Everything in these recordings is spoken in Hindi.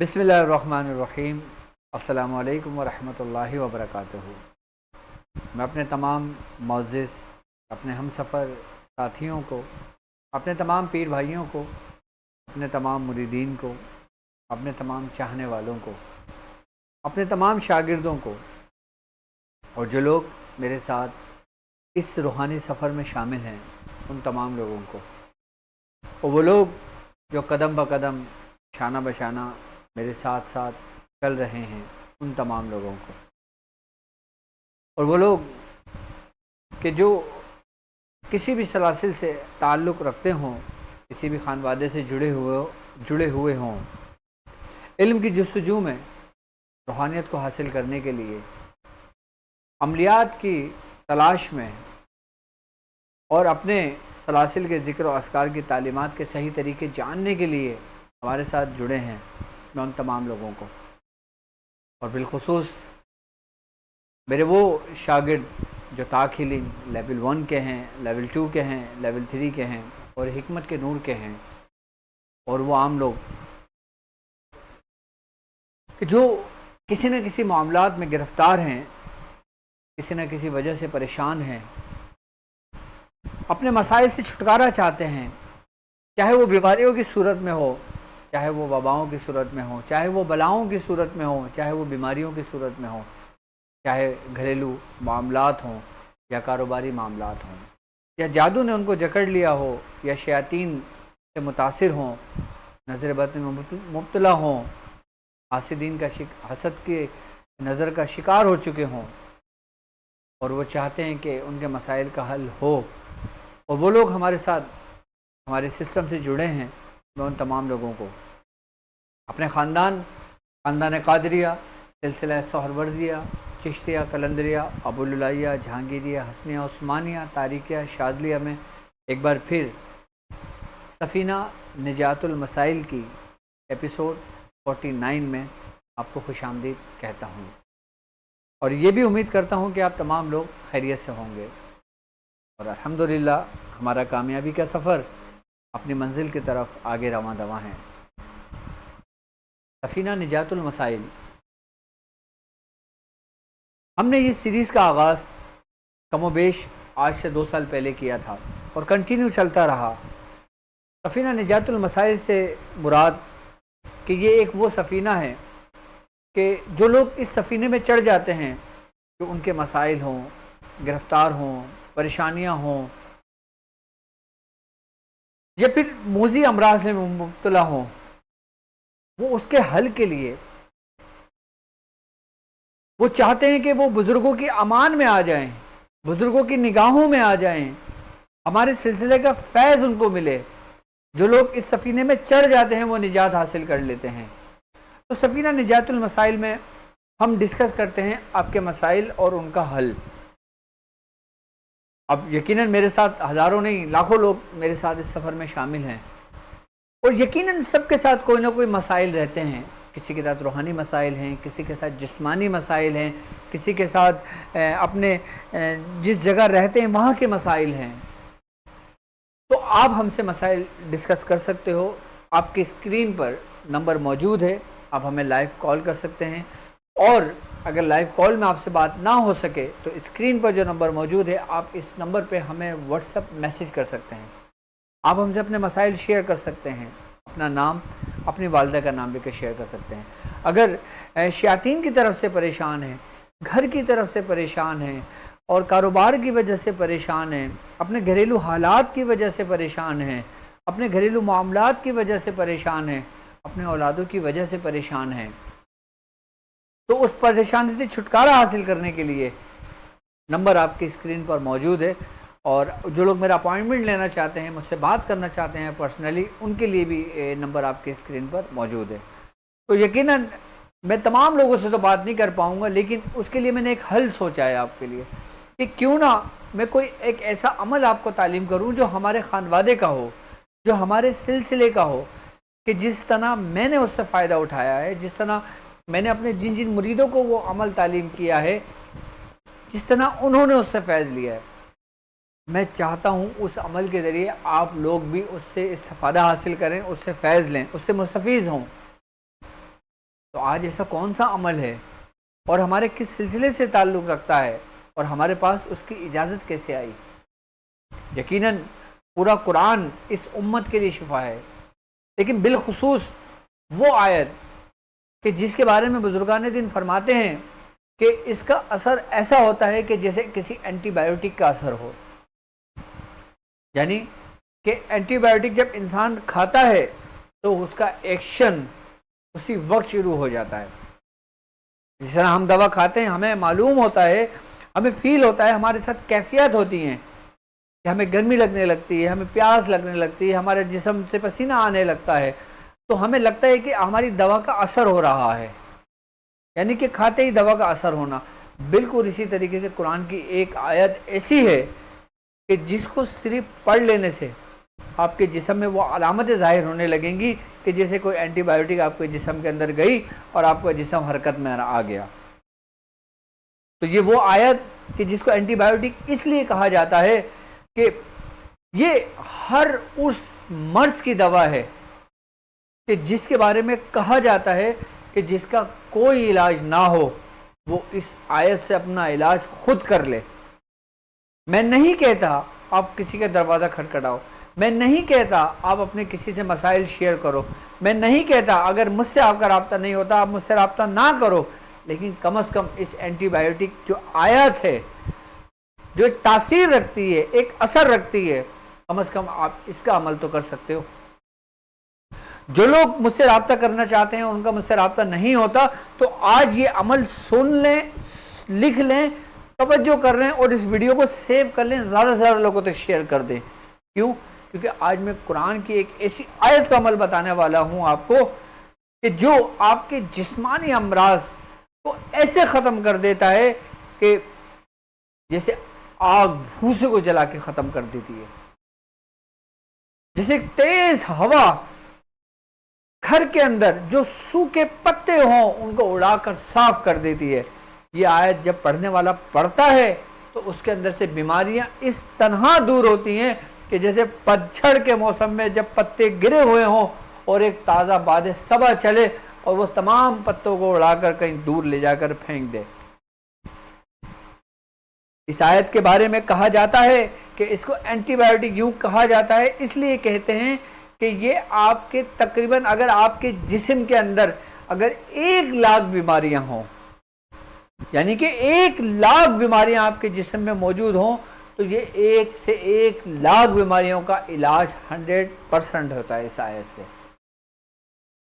बिस्मिल्लाहिर्रहमानिर्रहीम। अस्सलामु अलैकुम वरहमतुल्लाहि वबरकातुहू। मैं अपने तमाम मोअज़्ज़िज़ अपने हमसफ़र साथियों को, अपने तमाम पीर भाइयों को, अपने तमाम मुरीदीन को, अपने तमाम चाहने वालों को, अपने तमाम शागिर्दों को और जो लोग मेरे साथ इस रूहानी सफ़र में शामिल हैं उन तमाम लोगों को, और वो लोग जो कदम ब कदम, शाना बशाना मेरे साथ साथ चल रहे हैं उन तमाम लोगों को, और वो लोग कि जो किसी भी सलासिल से ताल्लुक़ रखते हों, किसी भी खानवादे से जुड़े हुए हों, इल्म की जस्तजू में, रूहानियत को हासिल करने के लिए, अमलियात की तलाश में और अपने सलासिल के ज़िक्र और अस्कार की तालीमात के सही तरीके जानने के लिए हमारे साथ जुड़े हैं, मैं उन तमाम लोगों को और बिलखुसूस मेरे वो शागिर्द जो ताखिलिंग लेवल 1 के हैं, लेवल 2 के हैं, लेवल 3 के हैं और हिकमत के नूर के हैं, और वो आम लोग कि जो किसी न किसी मामलात में गिरफ़्तार हैं, किसी न किसी वजह से परेशान हैं, अपने मसाइल से छुटकारा चाहते हैं, चाहे वो बीमारियों की सूरत में हो, चाहे वो वबाओं की सूरत में हो, चाहे वो बलाओं की सूरत में हो, चाहे वो बीमारियों की सूरत में हो, चाहे घरेलू मामलात हों या कारोबारी मामलात हों, या जादू ने उनको जकड़ लिया हो, या शयातीन से मुतासिर हों, नज़र बद में मुब्तला हों, हासिदीन का हसद के नज़र का शिकार हो चुके हों, और वो चाहते हैं कि उनके मसाइल का हल हो, और वो लोग हमारे साथ हमारे सिस्टम से जुड़े हैं, मैं उन तमाम लोगों को अपने ख़ानदान कादरिया, सिलसिला सोहरवर्दिया, चिश्तिया, कलंदरिया, अबुलुलाइया, जहांगीरिया, हसनिया, उस्मानिया, तारिकिया, शाज़लिया में एक बार फिर सफ़ीना निजातुल मसाइल की एपिसोड 49 में आपको खुशामदीद कहता हूँ, और ये भी उम्मीद करता हूँ कि आप तमाम लोग खैरियत से होंगे, और अल्हम्दुलिल्लाह हमारा कामयाबी का सफ़र अपनी मंजिल की तरफ आगे रवां दवां है। सफ़ीना निजातुल मसाइल, हमने इस सीरीज़ का आगाज़ कमोबेश आज से 2 साल पहले किया था और कंटिन्यू चलता रहा। सफ़ीना निजातुल मसाइल से मुराद कि ये एक वो सफ़ीना है कि जो लोग इस सफ़ीने में चढ़ जाते हैं, जो उनके मसाइल हों, गिरफ़्तार हों, परेशानियाँ हों, या फिर मूज़ी अमराज में मुब्तला हों, वो उसके हल के लिए वो चाहते हैं कि वो बुज़ुर्गों की अमान में आ जाएं, बुज़ुर्गों की निगाहों में आ जाएं, हमारे सिलसिले का फैज़ उनको मिले। जो लोग इस सफ़ीने में चढ़ जाते हैं वो निजात हासिल कर लेते हैं। तो सफ़ीना निजातुल मसाइल में हम डिस्कस करते हैं आपके मसाइल और उनका हल। अब यकीनन मेरे साथ हज़ारों नहीं लाखों लोग मेरे साथ इस सफ़र में शामिल हैं, और यकीनन सबके साथ कोई ना कोई मसाइल रहते हैं। किसी के साथ रूहानी मसाइल हैं, किसी के साथ जिस्मानी मसाइल हैं, किसी के साथ अपने जिस जगह रहते हैं वहाँ के मसाइल हैं। तो आप हमसे मसाइल डिस्कस कर सकते हो। आपकी स्क्रीन पर नंबर मौजूद है, आप हमें लाइव कॉल कर सकते हैं, और अगर लाइव कॉल में आपसे बात ना हो सके तो स्क्रीन पर जो नंबर मौजूद है आप इस नंबर पे हमें व्हाट्सएप मैसेज कर सकते हैं। आप हमसे अपने मसाइल शेयर कर सकते हैं, अपना नाम, अपनी वालदा का नाम लेकर शेयर कर सकते हैं। अगर शयातीन की तरफ से परेशान हैं, घर की तरफ से परेशान हैं, और कारोबार की वजह से परेशान हैं, अपने घरेलू हालात की वजह से परेशान हैं, अपने घरेलू मामलात की वजह से परेशान हैं, अपने औलादों की वजह से परेशान हैं, तो उस परेशानी से छुटकारा हासिल करने के लिए नंबर आपकी स्क्रीन पर मौजूद है। और जो लोग मेरा अपॉइंटमेंट लेना चाहते हैं, मुझसे बात करना चाहते हैं पर्सनली, उनके लिए भी नंबर आपकी स्क्रीन पर मौजूद है। तो यकीनन मैं तमाम लोगों से तो बात नहीं कर पाऊँगा, लेकिन उसके लिए मैंने एक हल सोचा है आपके लिए कि क्यों ना मैं कोई एक ऐसा अमल आपको तालीम करूँ जो हमारे खानवादे का हो, जो हमारे सिलसिले का हो, कि जिस तरह मैंने उससे फ़ायदा उठाया है, जिस तरह मैंने अपने जिन जिन मुरीदों को वो अमल तालीम किया है, जिस तरह उन्होंने उससे फैज़ लिया है, मैं चाहता हूँ उस अमल के ज़रिए आप लोग भी उससे इस्तिफ़ादा हासिल करें, उससे फैज़ लें, उससे मुस्तफ़ीज़ हों। तो आज ऐसा कौन सा अमल है और हमारे किस सिलसिले से ताल्लुक़ रखता है और हमारे पास उसकी इजाज़त कैसे आई? यकीनन पूरा कुरान इस उम्मत के लिए शिफा है, लेकिन बिलखुसूस वो आयत कि जिसके बारे में बुजुर्गान दिन फरमाते हैं कि इसका असर ऐसा होता है कि जैसे किसी एंटीबायोटिक का असर हो। यानी कि एंटीबायोटिक जब इंसान खाता है तो उसका एक्शन उसी वक्त शुरू हो जाता है। जिस तरह हम दवा खाते हैं, हमें मालूम होता है, हमें फील होता है, हमारे साथ कैफियत होती हैं कि हमें गर्मी लगने लगती है, हमें प्यास लगने लगती है, हमारे जिस्म से पसीना आने लगता है, तो हमें लगता है कि हमारी दवा का असर हो रहा है, यानी कि खाते ही दवा का असर होना। बिल्कुल इसी तरीके से कुरान की एक आयत ऐसी है कि जिसको सिर्फ पढ़ लेने से आपके जिस्म में वो अलामतें ज़ाहिर होने लगेंगी कि जैसे कोई एंटीबायोटिक आपके जिस्म के अंदर गई और आपका जिस्म हरकत में आ गया। तो ये वो आयत कि जिसको एंटीबायोटिक इसलिए कहा जाता है कि ये हर उस मर्ज की दवा है कि जिसके बारे में कहा जाता है कि जिसका कोई इलाज ना हो वो इस आयत से अपना इलाज खुद कर ले। मैं नहीं कहता आप किसी का दरवाज़ा खटखटाओ, मैं नहीं कहता आप अपने किसी से मसाइल शेयर करो, मैं नहीं कहता अगर मुझसे आपका राब्ता नहीं होता आप मुझसे राब्ता ना करो, लेकिन कम से कम इस एंटीबायोटिक जो आयत है, जो एक तासीर रखती है, एक असर रखती है, कम से कम आप इसका अमल तो कर सकते हो। जो लोग मुझसे राब्ता करना चाहते हैं उनका मुझसे राब्ता नहीं होता, तो आज ये अमल सुन लें, लिख लें, तवज्जो कर लें और इस वीडियो को सेव कर लें, ज़्यादा से ज़्यादा लोगों तक शेयर कर दें। क्यों? क्योंकि आज मैं कुरान की एक ऐसी आयत का अमल बताने वाला हूँ आपको कि जो आपके जिस्मानी अमराज को ऐसे ख़त्म कर देता है कि जैसे आग भूसे को जला के ख़त्म कर देती है, जैसे तेज हवा घर के अंदर जो सूखे पत्ते हों उनको उड़ाकर साफ कर देती है। ये आयत जब पढ़ने वाला पढ़ता है तो उसके अंदर से बीमारियां इस तरह दूर होती हैं कि जैसे पतझड़ के मौसम में जब पत्ते गिरे हुए हों और एक ताज़ा बादे सबा चले और वो तमाम पत्तों को उड़ाकर कहीं दूर ले जाकर फेंक दे। इस आयत के बारे में कहा जाता है कि इसको एंटीबायोटिक यूं कहा जाता है, इसलिए कहते हैं कि ये आपके तकरीबन अगर आपके जिस्म के अंदर अगर 1,00,000 बीमारियां हों, यानी कि 1,00,000 बीमारियां आपके जिस्म में मौजूद हों, तो ये 1 से 1,00,000 बीमारियों का इलाज 100% होता है इस आयत से।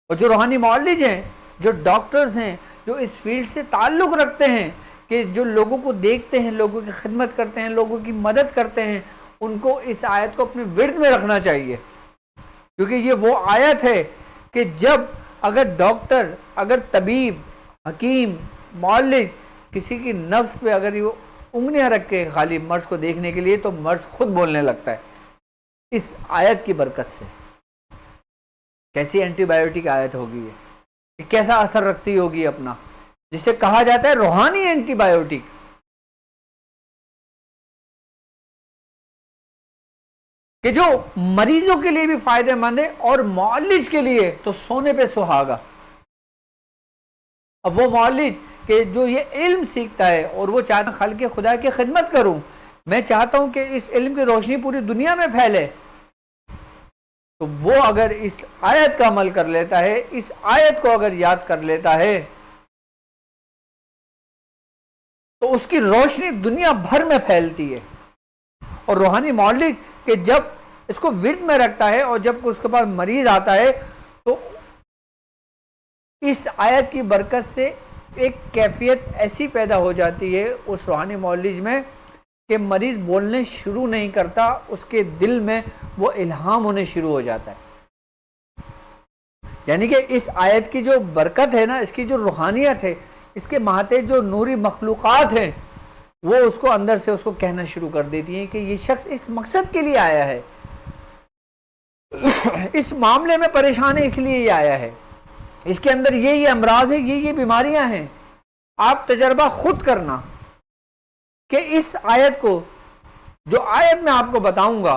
और जो रूहानी मौलिज हैं, जो डॉक्टर्स हैं, जो इस फील्ड से ताल्लुक़ रखते हैं, कि जो लोगों को देखते हैं, लोगों की खिदमत करते हैं, लोगों की मदद करते हैं, उनको इस आयत को अपने विर्द में रखना चाहिए। क्योंकि ये वो आयत है कि जब अगर डॉक्टर, अगर तबीब, हकीम, मौलिज किसी की नफ्स पे अगर ये उंगलियां रख के खाली मर्ज को देखने के लिए, तो मर्ज खुद बोलने लगता है इस आयत की बरकत से। कैसी एंटीबायोटिक आयत होगी ये, कि कैसा असर रखती होगी अपना, जिसे कहा जाता है रूहानी एंटीबायोटिक। कि जो मरीजों के लिए भी फायदेमंद है और मौलिज के लिए तो सोने पे सुहागा। अब वो मौलिज कि जो ये इल्म सीखता है और वो चाहता है खालिक खुदा की खिदमत करूं, मैं चाहता हूं कि इस इल्म की रोशनी पूरी दुनिया में फैले, तो वो अगर इस आयत का अमल कर लेता है, इस आयत को अगर याद कर लेता है, तो उसकी रोशनी दुनिया भर में फैलती है। और रूहानी मौलिक कि जब इसको विर्द में रखता है और जब उसके पास मरीज आता है, तो इस आयत की बरकत से एक कैफियत ऐसी पैदा हो जाती है उस रूहानी मौलिज में कि मरीज बोलने शुरू नहीं करता, उसके दिल में वो इल्हाम होने शुरू हो जाता है। यानी कि इस आयत की जो बरकत है ना, इसकी जो रूहानियत है, इसके माते जो नूरी मखलूक़ात हैं, वो उसको अंदर से उसको कहना शुरू कर देती हैं कि ये शख्स इस मकसद के लिए आया है, इस मामले में परेशान है इसलिए ये आया है, इसके अंदर ये अमराज है, ये बीमारियां हैं। आप तजर्बा खुद करना कि इस आयत को, जो आयत मैं आपको बताऊंगा,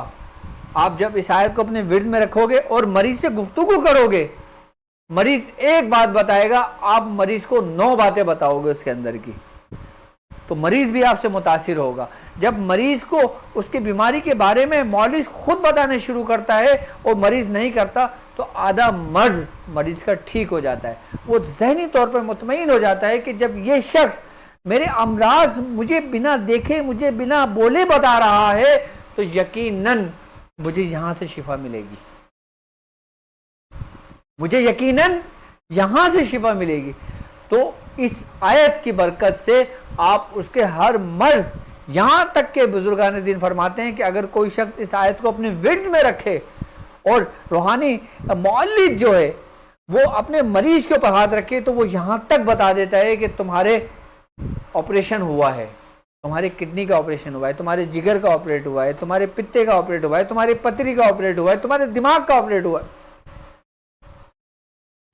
आप जब इस आयत को अपने विर्द में रखोगे और मरीज से गुफ्तगू करोगे, मरीज एक बात बताएगा, आप मरीज को 9 बातें बताओगे उसके अंदर की, तो मरीज भी आपसे मुतासिर होगा। जब मरीज को उसकी बीमारी के बारे में मौलवी खुद बताने शुरू करता है और मरीज नहीं करता, तो आधा मर्ज मरीज का ठीक हो जाता है। वो ज़हनी तौर पर मुतमईन हो जाता है कि जब ये शख्स मेरे अमराज मुझे बिना देखे, मुझे बिना बोले बता रहा है, तो यकीनन मुझे यहां से शिफा मिलेगी, मुझे यकीनन यहां से शिफा मिलेगी। तो इस आयत की बरकत से आप उसके हर मर्ज, यहां तक के बुजुर्गान दीन फरमाते हैं कि अगर कोई शख्स इस आयत को अपने विर्द में रखे और रूहानी मौलिद जो है वो अपने मरीज के ऊपर हाथ रखे, तो वो यहां तक बता देता है कि तुम्हारे ऑपरेशन हुआ है, तुम्हारी किडनी का ऑपरेशन हुआ है, तुम्हारे जिगर का ऑपरेट हुआ है, तुम्हारे पित्ते का ऑपरेट हुआ है, तुम्हारी पथरी का ऑपरेट हुआ है, तुम्हारे दिमाग का ऑपरेट हुआ है,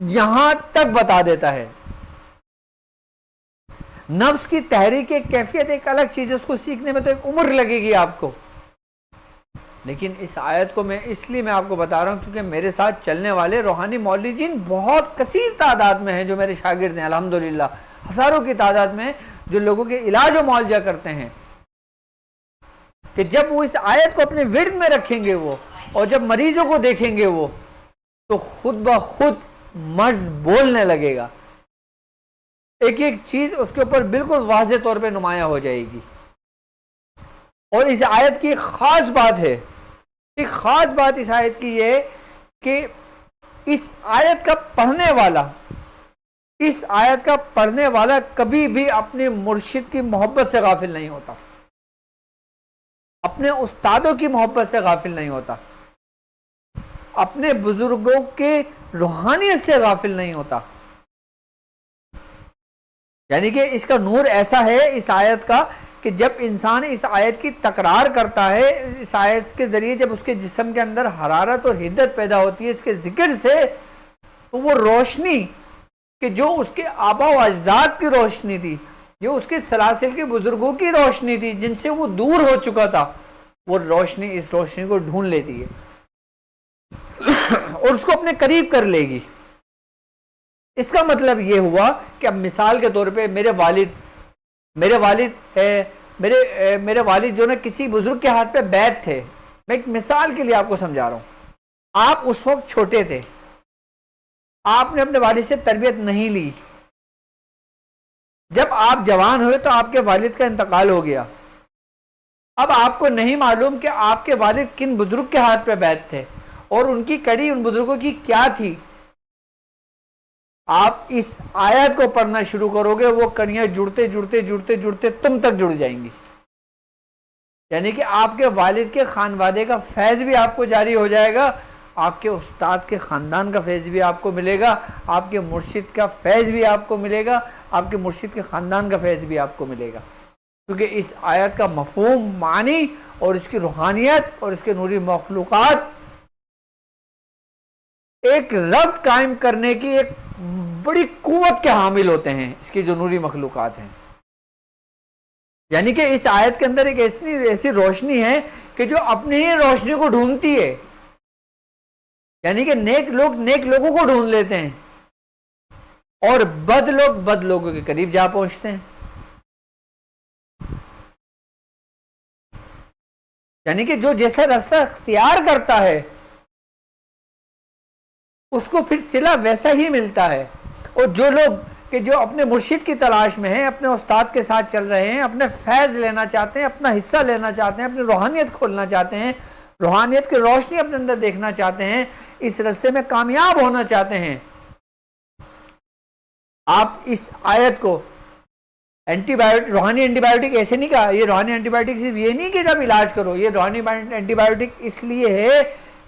यहां तक बता देता है। नफ्स की तहरीक कैफियत एक अलग चीज है, उसको सीखने में तो एक उम्र लगेगी आपको, लेकिन इस आयत को मैं इसलिए मैं आपको बता रहा हूं क्योंकि मेरे साथ चलने वाले रूहानी मौलवीन बहुत कसीर तादाद में हैं, जो मेरे शागिर्द हैं अल्हम्दुलिल्लाह, हजारों की तादाद में, जो लोगों के इलाज और मुआवजा करते हैं, कि जब वो इस आयत को अपने विर्द में रखेंगे वो, और जब मरीजों को देखेंगे वो, तो खुद ब खुद मर्ज बोलने लगेगा, एक एक चीज उसके ऊपर बिल्कुल वाज़े तौर पे नुमाया हो जाएगी। और इस आयत की एक खास बात है, एक खास बात इस आयत की है कि इस आयत का पढ़ने वाला, इस आयत का पढ़ने वाला कभी भी अपने मुर्शिद की मोहब्बत से गाफिल नहीं होता, अपने उस्तादों की मोहब्बत से गाफिल नहीं होता, अपने बुजुर्गों के रूहानियत से गाफिल नहीं होता। यानी कि इसका नूर ऐसा है इस आयत का कि जब इंसान इस आयत की तकरार करता है, इस आयत के जरिए जब उसके जिस्म के अंदर हरारत और हिद्दत पैदा होती है इसके जिक्र से, तो वो रोशनी कि जो उसके आबा व अजदाद की रोशनी थी, जो उसके सलासिल के बुजुर्गों की रोशनी थी जिनसे वो दूर हो चुका था, वो रोशनी इस रोशनी को ढूंढ लेती है और उसको अपने करीब कर लेगी। इसका मतलब ये हुआ कि अब मिसाल के तौर पे मेरे वालिद जो ना किसी बुजुर्ग के हाथ पे बैठ थे, मैं एक मिसाल के लिए आपको समझा रहा हूं। आप उस वक्त छोटे थे, आपने अपने वालिद से तरबियत नहीं ली, जब आप जवान हुए तो आपके वालिद का इंतकाल हो गया। अब आपको नहीं मालूम कि आपके वालिद किन बुजुर्ग के हाथ पे बैठ थे और उनकी कड़ी उन बुजुर्गों की क्या थी। आप इस आयत को पढ़ना शुरू करोगे, वो कड़ियां जुड़ते जुड़ते जुड़ते जुड़ते तुम तक जुड़ जाएंगी। यानी कि आपके वालिद के खानवादे का फैज भी आपको जारी हो जाएगा, आपके उस्ताद के खानदान का फैज भी आपको मिलेगा, आपके मुर्शिद का फैज भी आपको मिलेगा, आपके मुर्शिद के खानदान का फैज भी आपको मिलेगा। क्योंकि इस आयत का मफहूम, मानी और इसकी रूहानियत और इसके नूरी मखलूक़ात एक रब्त कायम करने की एक बड़ी कुव्वत के हामिल होते हैं, इसकी जो नूरी मखलूक़ात हैं। यानी कि इस आयत के अंदर एक ऐसी रोशनी है कि जो अपनी ही रोशनी को ढूंढती है। यानी कि नेक लोग नेक लोगों को ढूंढ लेते हैं और बद लोग बद लोगों के करीब जा पहुंचते हैं। यानी कि जो जैसा रास्ता अख्तियार करता है उसको फिर सिला वैसा ही मिलता है। और जो लोग कि जो अपने मुर्शिद की तलाश में हैं, अपने उस्ताद के साथ चल रहे हैं, अपने फैज़ लेना चाहते हैं, अपना हिस्सा लेना चाहते हैं, अपनी रूहानियत खोलना चाहते हैं, रूहानियत की रोशनी अपने अंदर देखना चाहते हैं, इस रास्ते में कामयाब होना चाहते हैं, आप इस आयत को एंटीबायोटिक, रूहानी एंटीबायोटिक ऐसे नहीं कहा, ये रूहानी एंटीबायोटिक सिर्फ ये नहीं कि जब इलाज करो, ये रूहानी एंटीबायोटिक इसलिए है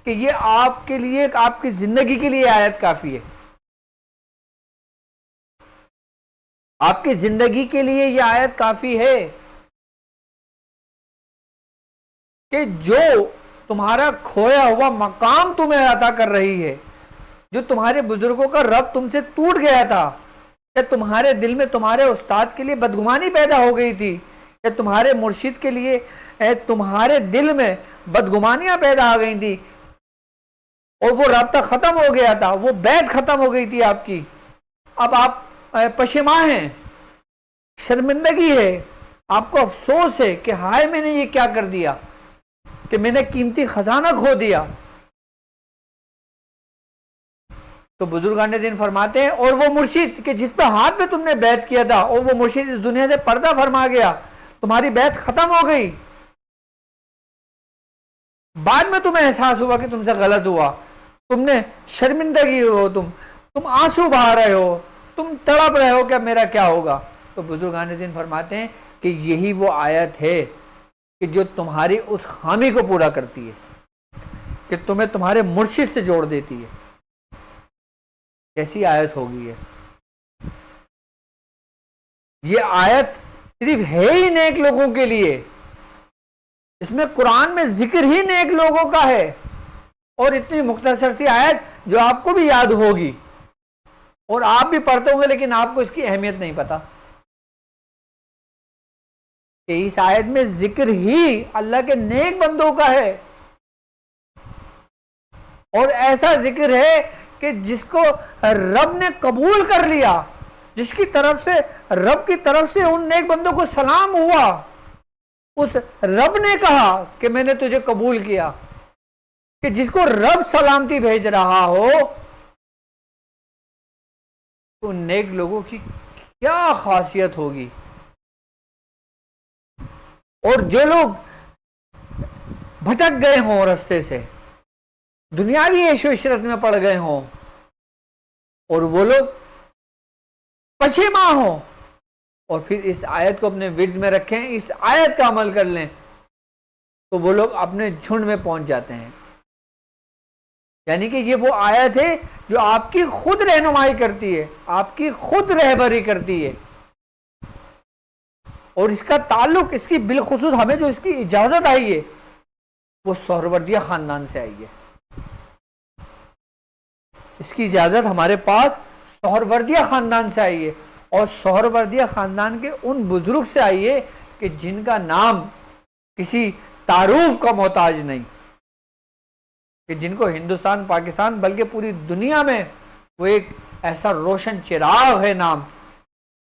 कि ये आपके लिए, आपकी जिंदगी के लिए आयत काफी है। आपकी जिंदगी के लिए ये आयत काफी है कि जो तुम्हारा खोया हुआ मकाम तुम्हें अता कर रही है, जो तुम्हारे बुजुर्गों का रब तुमसे टूट गया था, या तुम्हारे दिल में तुम्हारे उस्ताद के लिए बदगुमानी पैदा हो गई थी, या तुम्हारे मुर्शिद के लिए तुम्हारे दिल में बदगुमानियां पैदा आ गई थी, और वो राब्ता खत्म हो गया था, वो बैत खत्म हो गई थी आपकी। अब आप पशेमान हैं, शर्मिंदगी है, आपको अफसोस है कि हाय मैंने ये क्या कर दिया, कि मैंने कीमती खजाना खो दिया। तो बुजुर्गान दिन फरमाते हैं, और वो मुर्शिद कि जिस पर हाथ में तुमने बैत किया था, और वो मुर्शिद इस दुनिया से पर्दा फरमा गया, तुम्हारी बैत खत्म हो गई। बाद में तुम्हें एहसास हुआ कि तुमसे गलत हुआ, तुमने शर्मिंदगी हो, तुम आंसू बहा रहे हो, तुम तड़प रहे हो कि मेरा क्या होगा। तो बुजुर्गान दिन फरमाते हैं कि यही वो आयत है कि जो तुम्हारी उस खामी को पूरा करती है, कि तुम्हें तुम्हारे मुर्शिद से जोड़ देती है। कैसी आयत होगी ये? ये आयत सिर्फ है ही नेक लोगों के लिए। इसमें कुरान में जिक्र ही नेक लोगों का है, और इतनी मुख्तसर सी आयत जो आपको भी याद होगी और आप भी पढ़ते होंगे, लेकिन आपको इसकी अहमियत नहीं पता कि इस आयत में जिक्र ही अल्लाह के नेक बंदों का है। और ऐसा जिक्र है कि जिसको रब ने कबूल कर लिया, जिसकी तरफ से, रब की तरफ से उन नेक बंदों को सलाम हुआ, उस रब ने कहा कि मैंने तुझे कबूल किया। कि जिसको रब सलामती भेज रहा हो, तो नेक लोगों की क्या खासियत होगी। और जो लोग भटक गए हों रास्ते से, दुनियावी ऐशो इशरत में पड़ गए हों, और वो लोग पछेमा हों, और फिर इस आयत को अपने विर्द में रखें, इस आयत का अमल कर लें, तो वो लोग अपने झुंड में पहुंच जाते हैं। यानी कि ये वो आयत है जो आपकी खुद रहनुमाई करती है, आपकी खुद रहबरी करती है। और इसका ताल्लुक, इसकी बिलखुसूस हमें जो इसकी इजाजत आई है, वो सोहरवर्दिया खानदान से आई है। इसकी इजाजत हमारे पास सोहरवर्दिया खानदान से आई है, और सोहरवर्दिया खानदान के उन बुजुर्ग से आई है कि जिनका नाम किसी तारुफ का मोहताज नहीं, कि जिनको हिंदुस्तान, पाकिस्तान, बल्कि पूरी दुनिया में वो एक ऐसा रोशन चिराग है नाम,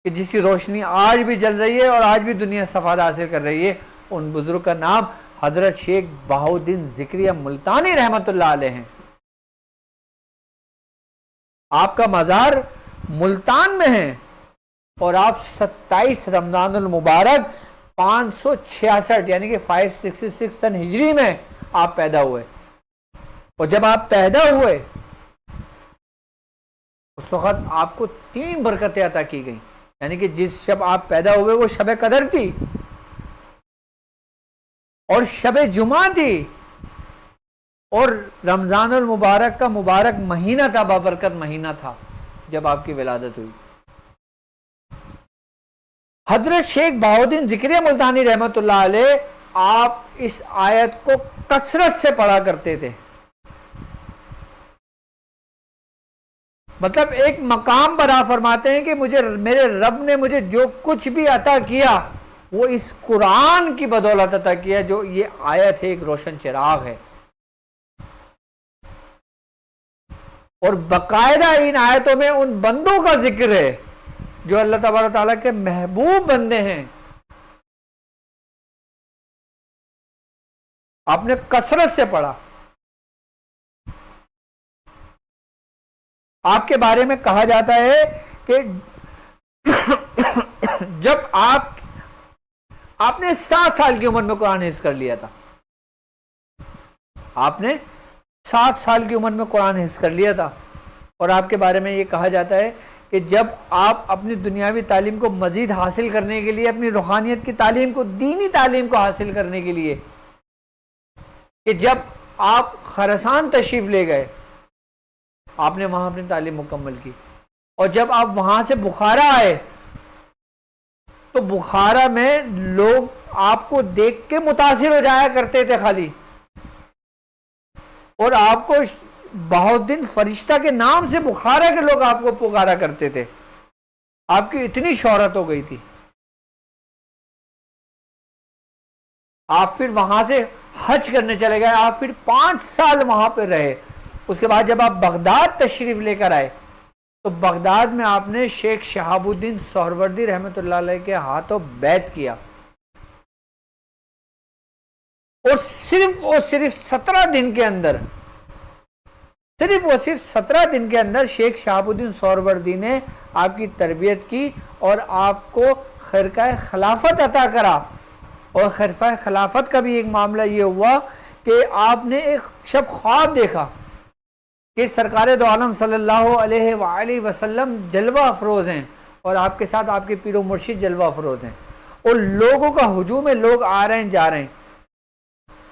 कि जिसकी रोशनी आज भी जल रही है और आज भी दुनिया सफाद हासिल कर रही है। उन बुजुर्ग का नाम हजरत शेख बहाउद्दीन जिक्रिया मुल्तानी रहमतुल्लाह अलैह हैं। आपका मज़ार मुल्तान में है, और आप 27 रमज़ानुल मुबारक 566 यानी कि 566 सन हिजरी में आप पैदा हुए। और जब आप पैदा हुए उस वक्त आपको 3 बरकतें अता की गई। यानी कि जिस शब आप पैदा हुए वो शब कदर थी, और शब जुमा थी, और रमजानुल मुबारक का मुबारक महीना था, बाबरकत महीना था जब आपकी विलादत हुई। हजरत शेख बहाउद्दीन जिक्रिया मुल्तानी रहमतुल्लाह अलैह आप इस आयत को कसरत से पढ़ा करते थे। मतलब एक मकाम पर आप फरमाते हैं कि मुझे, मेरे रब ने मुझे जो कुछ भी अता किया वो इस कुरान की बदौलत अता किया, जो ये आयत है, एक रोशन चिराग है। और बाकायदा इन आयतों में उन बंदों का जिक्र है जो अल्लाह तबारक ताला के महबूब बंदे हैं। आपने कसरत से पढ़ा। आपके बारे में कहा जाता है कि जब आपने 7 साल की उम्र में कुरान हिफ्ज़ कर लिया था, आपने 7 साल की उम्र में कुरान हिफ्ज़ कर लिया था। और आपके बारे में ये कहा जाता है कि जब आप अपनी दुनियावी तालीम को मज़ीद हासिल करने के लिए, अपनी रूहानियत की तालीम को, दीनी तालीम को हासिल करने के लिए, कि जब आप खरसान तशरीफ़ ले गए, आपने वहां अपनी तालीम मुकम्मल की, और जब आप वहां से बुखारा आए तो बुखारा में लोग आपको देख के मुतासिर हो जाया करते थे खाली, और आपको बहाउद्दीन फरिश्ता के नाम से बुखारा के लोग आपको पुकारा करते थे। आपकी इतनी शोहरत हो गई थी। आप फिर वहां से हज करने चले गए, आप फिर 5 साल वहां पे रहे, उसके बाद जब आप बगदाद तशरीफ लेकर आए तो बगदाद में आपने शेख शहाबुद्दीन सोहरवर्दी रहमतुल्लाह अलैह के हाथों बैत किया, और सिर्फ 17 दिन के अंदर, सिर्फ 17 दिन के अंदर शेख शहाबुद्दीन सोहरवर्दी ने आपकी तरबियत की और आपको खिरका खिलाफत अता करा। और खिरका खिलाफत का भी एक मामला ये हुआ कि आपने एक शब ख्वाब देखा कि सरकार दो आलम सल्लल्लाहु अलैहि वसल्लम जलवा अफरोज हैं और आपके साथ आपके पीरो मुर्शिद जलवा अफरोज हैं, और लोगों का हुजूम है, लोग आ रहे हैं जा रहे हैं,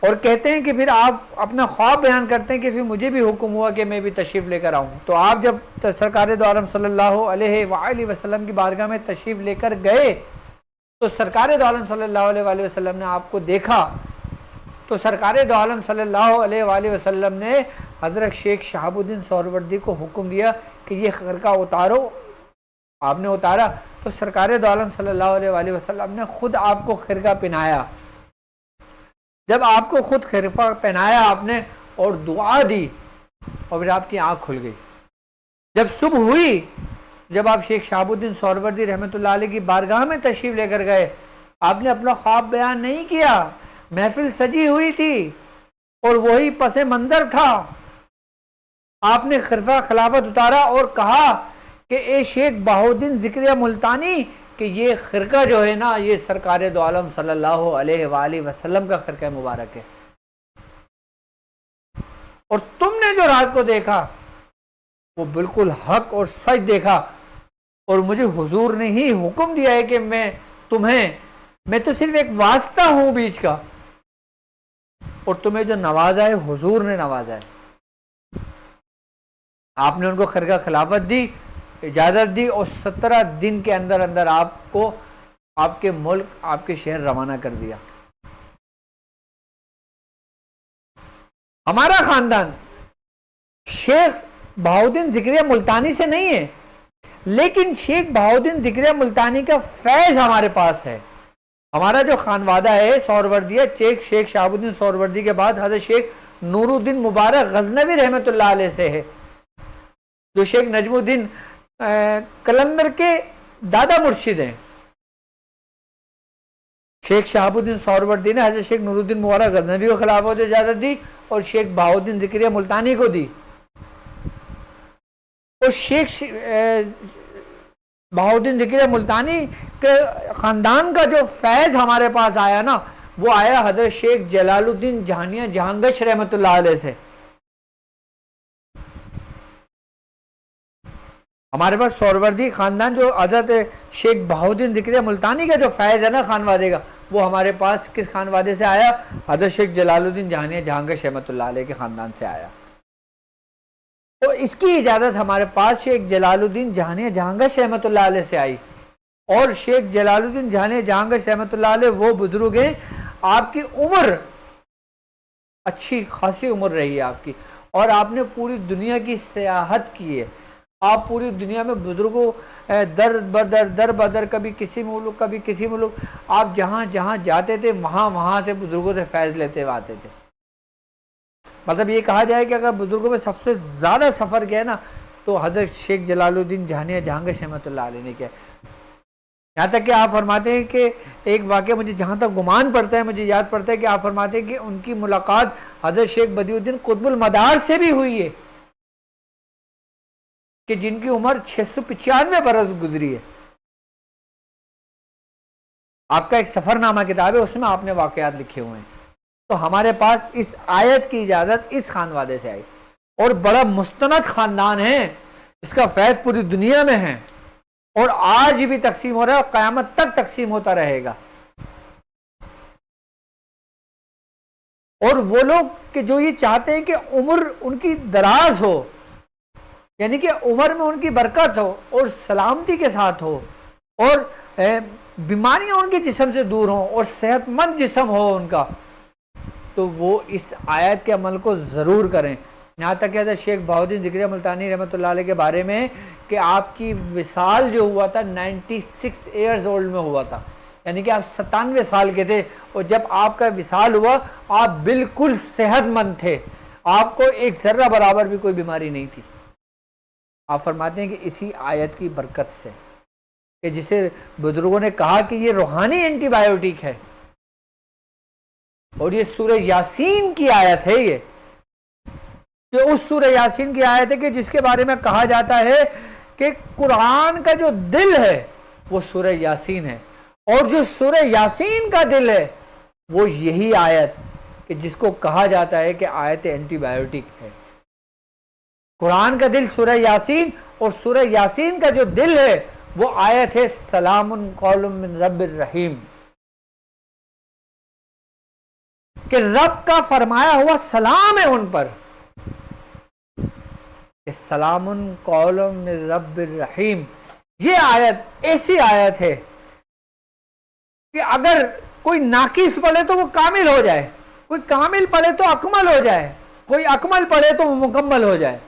और कहते हैं कि फिर आप अपना ख्वाब बयान करते हैं कि फिर मुझे भी हुक्म हुआ कि मैं भी तशरीफ़ लेकर आऊँ। तो आप जब सरकार दो आलम सल्लल्लाहु अलैहि वसल्लम की बारगाह में तशरीफ़ लेकर गए तो सरकार दो आलम सल्लल्लाहु अलैहि वसल्लम ने आपको देखा। तो सरकार दो आलम सल्लल्लाहु अलैहि वसल्लम ने हज़रत शेख शहाबुद्दीन सोहरवर्दी को हुक्म दिया कि ये खिरका उतारो। आपने उतारा तो सरकार दो आलम सल्लल्लाहु अलैहि वसल्लम ने खुद आपको खिरका पहनाया। जब आपको खुद खिरका पहनाया आपने और दुआ दी और फिर आपकी आंख खुल गई। जब सुबह हुई, जब आप शेख शहाबुद्दीन सोहरवर्दी रहमतुल्लाह अलैह की बारगाह में तशरीफ लेकर गए, आपने अपना ख्वाब बयान नहीं किया, महफिल सजी हुई थी और वही पसे मंजर था। आपने खिरका खिलाफत उतारा और कहा कि ए शेख बहाउद्दीन ज़िक्रिया मुल्तानी कि ये खिरका जो है ना, ये सरकार दो आलम सल्लल्लाहु अलैहि वसल्लम का खिरका मुबारक है। और तुमने जो रात को देखा वो बिल्कुल हक और सच देखा, और मुझे हुजूर ने ही हुक्म दिया है कि मैं तो सिर्फ एक वास्ता हूं बीच का, और तुम्हें जो नवाजा है हुजूर ने नवाजा है। आपने उनको खिरका खिलाफत दी, इजाजत दी, और 17 दिन के अंदर अंदर आपको आपके मुल्क, आपके शहर रवाना कर दिया। हमारा खानदान शेख बहाउद्दीन ज़िक्रिया मुल्तानी से नहीं है, लेकिन शेख बहाउद्दीन ज़िक्रिया मुल्तानी का फैज हमारे पास है। हमारा जो खानवादा है सोहरवर्दी, शेख शहाबुद्दीन सोहरवर्दी के बाद हज़रत शेख नूरुद्दीन मुबारक गजनवी रहमतुल्लाह अलैह से है, जो शेख नजमुद्दीन कलंदर के दादा मुर्शिद हैं। शेख शहाबुद्दीन सोहरवर्दी ने हज़रत शेख नूरुद्दीन मुबारक गजनवी को खिलाफत इजाजत दी और शेख बहाउद्दीन ज़िक्रिया मुल्तानी को दी। और शेख बहाउद्दीन ज़िक्रिया मुल्तानी के ख़ानदान का जो फैज़ हमारे पास आया ना, वो आया हज़रत शेख जलालुद्दीन जहानिया जहांगश रहमतुल्लाह अलैह से। हमारे पास सोहरवर्दी ख़ानदान जो हज़रत शेख बहाउद्दीन ज़िक्रिया मुल्तानी का जो फैज़ है ना खानवादे का, वो हमारे पास किस खानवादे से आया? हज़रत शेख जलालुद्दीन जहानिया जहांगश रहमतुल्लाह अलैह के ख़ानदान से आया। तो इसकी इजाज़त हमारे पास शेख जलालुद्दीन जहानिया जहांगश रहमतुल्लाह अलैह से आई। और शेख जलालुद्दीन जहानिया जहांगश रहमतुल्लाह अलैह वो बुजुर्ग हैं, आपकी उम्र अच्छी खासी उम्र रही है आपकी, और आपने पूरी दुनिया की सियाहत की है। आप पूरी दुनिया में बुजुर्गों दर बदर, कभी किसी मुल्क कभी किसी मुल्क, आप जहाँ जहाँ जाते थे वहाँ से बुजुर्गों से फैज़ लेते हुए आते थे। मतलब ये कहा जाए कि अगर बुजुर्गों में सबसे ज़्यादा सफ़र किया है ना, तो हज़रत शेख जलालुद्दीन जहानिया जहांगश रहमतुल्लाह अलैह ने किया। यहाँ तक कि आप फरमाते हैं कि एक वाक़या मुझे जहाँ तक गुमान पड़ता है, मुझे याद पड़ता है कि आप फरमाते हैं कि उनकी मुलाकात हज़रत शेख बदियुद्दीन कुतुबुल मदार से भी हुई है, कि जिनकी उम्र 695 बरस गुजरी है। आपका एक सफ़रनामा किताब है, उसमें आपने वाक़यात लिखे हुए हैं। तो हमारे पास इस आयत की इजाज़त इस खानवादे से आई, और बड़ा मुस्तनद ख़ानदान है, इसका फैज़ पूरी दुनिया में है, और आज भी तकसीम हो रहा है और क़यामत तक तकसीम होता रहेगा। और वो लोग कि जो ये चाहते हैं कि उम्र उनकी दराज हो, यानी कि उम्र में उनकी बरकत हो और सलामती के साथ हो, और बीमारियां उनके जिस्म से दूर हों और सेहतमंद जिस्म हो उनका, तो वो इस आयत के अमल को ज़रूर करें। यहाँ तक कहते शेख बहाउद्दीन ज़िक्रिया मुल्तानी रहमतुल्लाह अलैह के बारे में कि आपकी विसाल जो हुआ था 96 ईयर्स ओल्ड में हुआ था, यानी कि आप 97 साल के थे, और जब आपका विसाल हुआ आप बिल्कुल सेहतमंद थे, आपको एक जर्रा बराबर भी कोई बीमारी नहीं थी। आप फरमाते हैं कि इसी आयत की बरकत से, कि जिसे बुजुर्गों ने कहा कि ये रूहानी एंटीबायोटिक है, और ये सूरह यासीन की आयत है, ये कि उस सूरह यासीन की आयत है कि जिसके बारे में कहा जाता है कि कुरान का जो दिल है वो सूरह यासीन है, और जो सूरह यासीन का दिल है वो यही आयत कि जिसको कहा जाता है कि आयत एंटीबायोटिक है। कुरान का दिल सूरह यासीन, और सूरह यासीन का जो दिल है वो आयत है सलामुन कौलुम मिन रब्बिर रहीम, कि रब का फरमाया हुआ सलाम है उन पर, कि सलामुन कौलुम मिन रब्बिर रहीम। ये आयत ऐसी आयत है कि अगर कोई नाकिस पढ़े तो वो कामिल हो जाए, कोई कामिल पढ़े तो अकमल हो जाए, कोई अकमल पढ़े तो वो मुकम्मल हो जाए,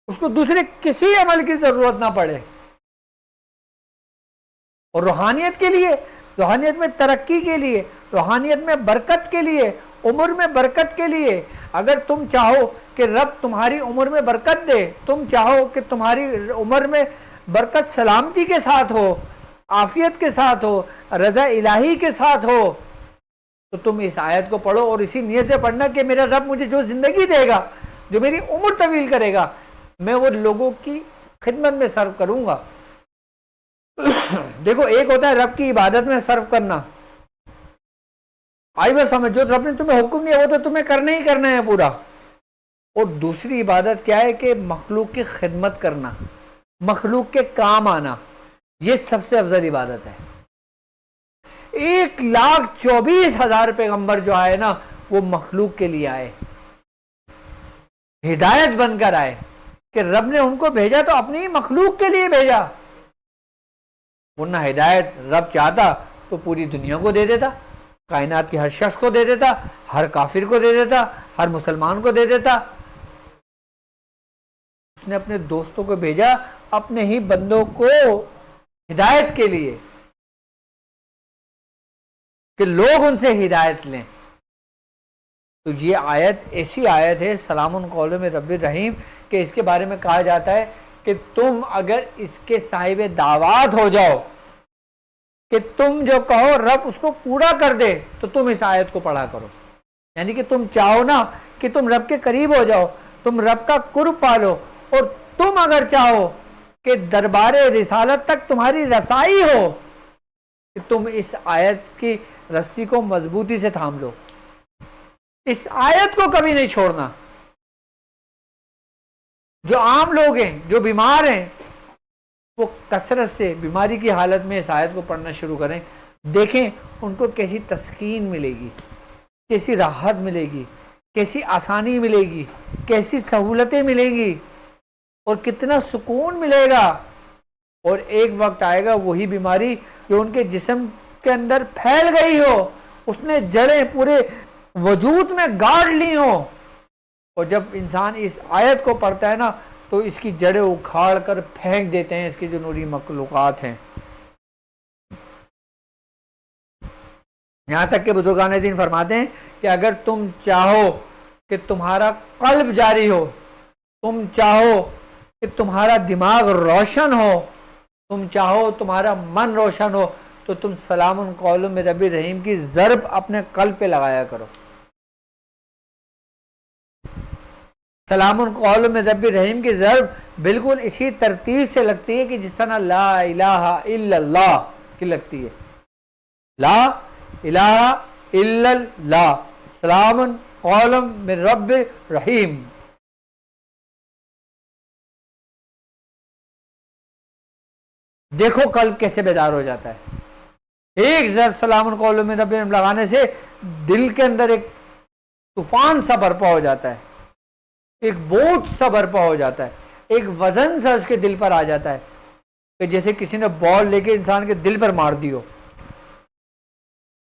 उसको दूसरे किसी अमल की जरूरत ना पड़े। और रूहानियत के लिए, रूहानियत में तरक्की के लिए, रूहानियत में बरकत के लिए, उम्र में बरकत के लिए, अगर तुम चाहो कि रब तुम्हारी उम्र में बरकत दे, तुम चाहो कि तुम्हारी उम्र में बरकत सलामती के साथ हो, आफियत के साथ हो, रजा इलाही के साथ हो, तो तुम इस आयत को पढ़ो और इसी नियत से पढ़ना कि मेरा रब मुझे जो जिंदगी देगा, जो मेरी उम्र तवील करेगा, मैं वो लोगों की खिदमत में सर्व करूंगा। देखो, एक होता है रब की इबादत में सर्व करना, आई बस समझ, जो रब ने तुम्हें हुक्म दिया वो तो तुम्हें करना ही करना है पूरा। और दूसरी इबादत क्या है कि मखलूक की खिदमत करना, मखलूक के काम आना, ये सबसे अफजल इबादत है। 1,24,000 पैगंबर जो आए ना, वो मखलूक के लिए आए, हिदायत बनकर आए, कि रब ने उनको भेजा तो अपनी ही मखलूक के लिए भेजा, वरना हिदायत रब चाहता तो पूरी दुनिया को दे देता, कायनात के हर शख्स को दे देता, हर काफिर को दे देता, हर मुसलमान को दे देता। उसने अपने दोस्तों को भेजा अपने ही बंदों को हिदायत के लिए, कि लोग उनसे हिदायत लें। तो ये आयत ऐसी आयत है सलामुन कौलुम मिन रब्बिर रहीम, कि इसके बारे में कहा जाता है कि तुम अगर इसके साहिबे दावात हो जाओ, कि तुम जो कहो रब उसको पूरा कर दे, तो तुम इस आयत को पढ़ा करो। यानी कि तुम चाहो ना कि तुम रब के करीब हो जाओ, तुम रब का कुर्ब पालो, और तुम अगर चाहो कि दरबारे रिसालत तक तुम्हारी रसाई हो, कि तुम इस आयत की रस्सी को मजबूती से थाम लो, इस आयत को कभी नहीं छोड़ना। जो आम लोग हैं, जो बीमार हैं, वो कसरत से बीमारी की हालत में इस आयत को पढ़ना शुरू करें, देखें उनको कैसी तस्कीन मिलेगी, कैसी राहत मिलेगी, कैसी आसानी मिलेगी, कैसी सहूलतें मिलेगी, और कितना सुकून मिलेगा। और एक वक्त आएगा वही बीमारी जो उनके जिस्म के अंदर फैल गई हो, उसने जड़ें पूरे वजूद में गाड़ ली हो, और जब इंसान इस आयत को पढ़ता है ना, तो इसकी जड़ें उखाड़ कर फेंक देते हैं इसकी जो नूरी मखलूकात हैं। यहां तक के बुजुर्गान दीन फरमाते हैं कि अगर तुम चाहो कि तुम्हारा कल्ब जारी हो, तुम चाहो कि तुम्हारा दिमाग रोशन हो, तुम चाहो तुम्हारा मन रोशन हो, तो तुम सलामुन कौलुम मिन रब्बिर रहीम की ज़र्ब अपने कल्ब पे लगाया करो। सलामुन कौलुम मिन रब्बिर रहीम की ज़र्ब बिल्कुल इसी तरतीब से लगती है कि जिस तरह ला इलाहा इल्लल्लाह की लगती है। ला इलाहा इल्लल्लाह सलामुन कौलुम मिन रब्बिर रहीम। देखो कल्ब कैसे बेदार हो जाता है। एक ज़र्ब सलामुन कौलुम मिन रब्बिर रहीम लगाने से दिल के अंदर एक तूफान सा बर्पा हो जाता है, एक बोझ सा बर्पा हो जाता है, एक वजन सा उसके दिल पर आ जाता है, कि जैसे किसी ने बॉल लेके इंसान के दिल पर मार दी हो,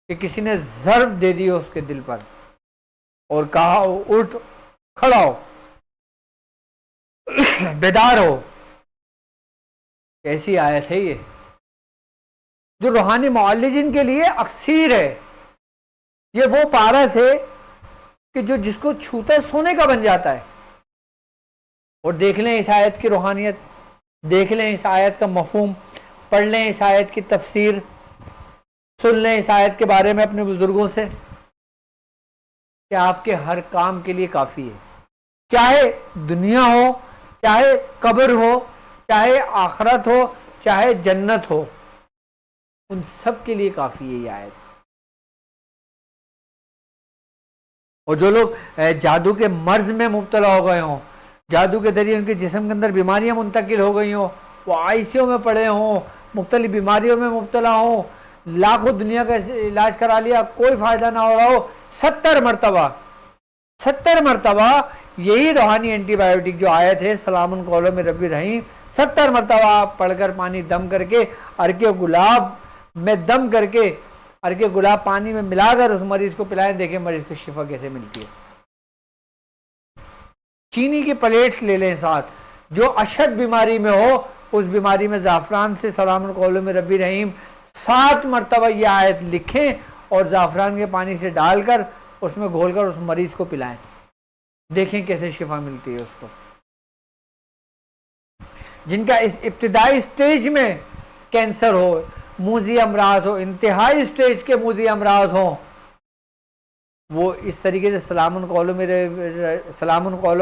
कि किसी ने ज़र्ब दे दी हो उसके दिल पर और कहा हो उठ खड़ा हो, बेदार हो। ऐसी आयत है ये जो रूहानी मुअल्लिजीन के लिए अक्सीर है। ये वो पारस है कि जो जिसको छूता है सोने का बन जाता है। और देख लें इस आयत की रूहानियत, देख लें इस आयत का मफहूम, पढ़ लें इस आयत की तफसीर, सुन लें इस आयत के बारे में अपने बुजुर्गों से कि आपके हर काम के लिए काफ़ी है, चाहे दुनिया हो, चाहे कब्र हो, चाहे आखरत हो, चाहे जन्नत हो, उन सब के लिए काफ़ी है ये आयत। और जो लोग जादू के मर्ज में मुब्तला हो गए हों, जादू के जरिए उनके जिस्म के अंदर बीमारियां मुंतकिल हो गई हों, वो आईसीयू में पड़े हों, मुख्तलिफ बीमारियों में मुब्तला हों, लाखों दुनिया का इलाज करा लिया, कोई फ़ायदा ना हो रहा हो, 70 मरतबा यही रूहानी एंटीबायोटिक जो आयत है सलामुन कौलुम मिर रब्बिर रहीम, 70 मरतबा पढ़कर पानी दम करके अर्के गुलाब में दम करके अर्के गुलाब पानी में मिलाकर उस मरीज को पिलाएं, देखें मरीज को शिफा कैसे मिलती है। चीनी की प्लेट्स ले लें साथ, जो अशद बीमारी में हो उस बीमारी में ज़ाफ़रान से सलामुन कौलुम मिर रब्बिर रहीम 7 मरतबा ये आयत लिखें और ज़ाफ़रान के पानी से डालकर उसमें घोलकर उस मरीज को पिलाएं, देखें कैसे शिफा मिलती है उसको। जिनका इस इब्तिदाई स्टेज में कैंसर हो, मूजी अमराज हो, इंतहाई स्टेज के मूजी अमराज हो, वो इस तरीके से सलामुन कौलुम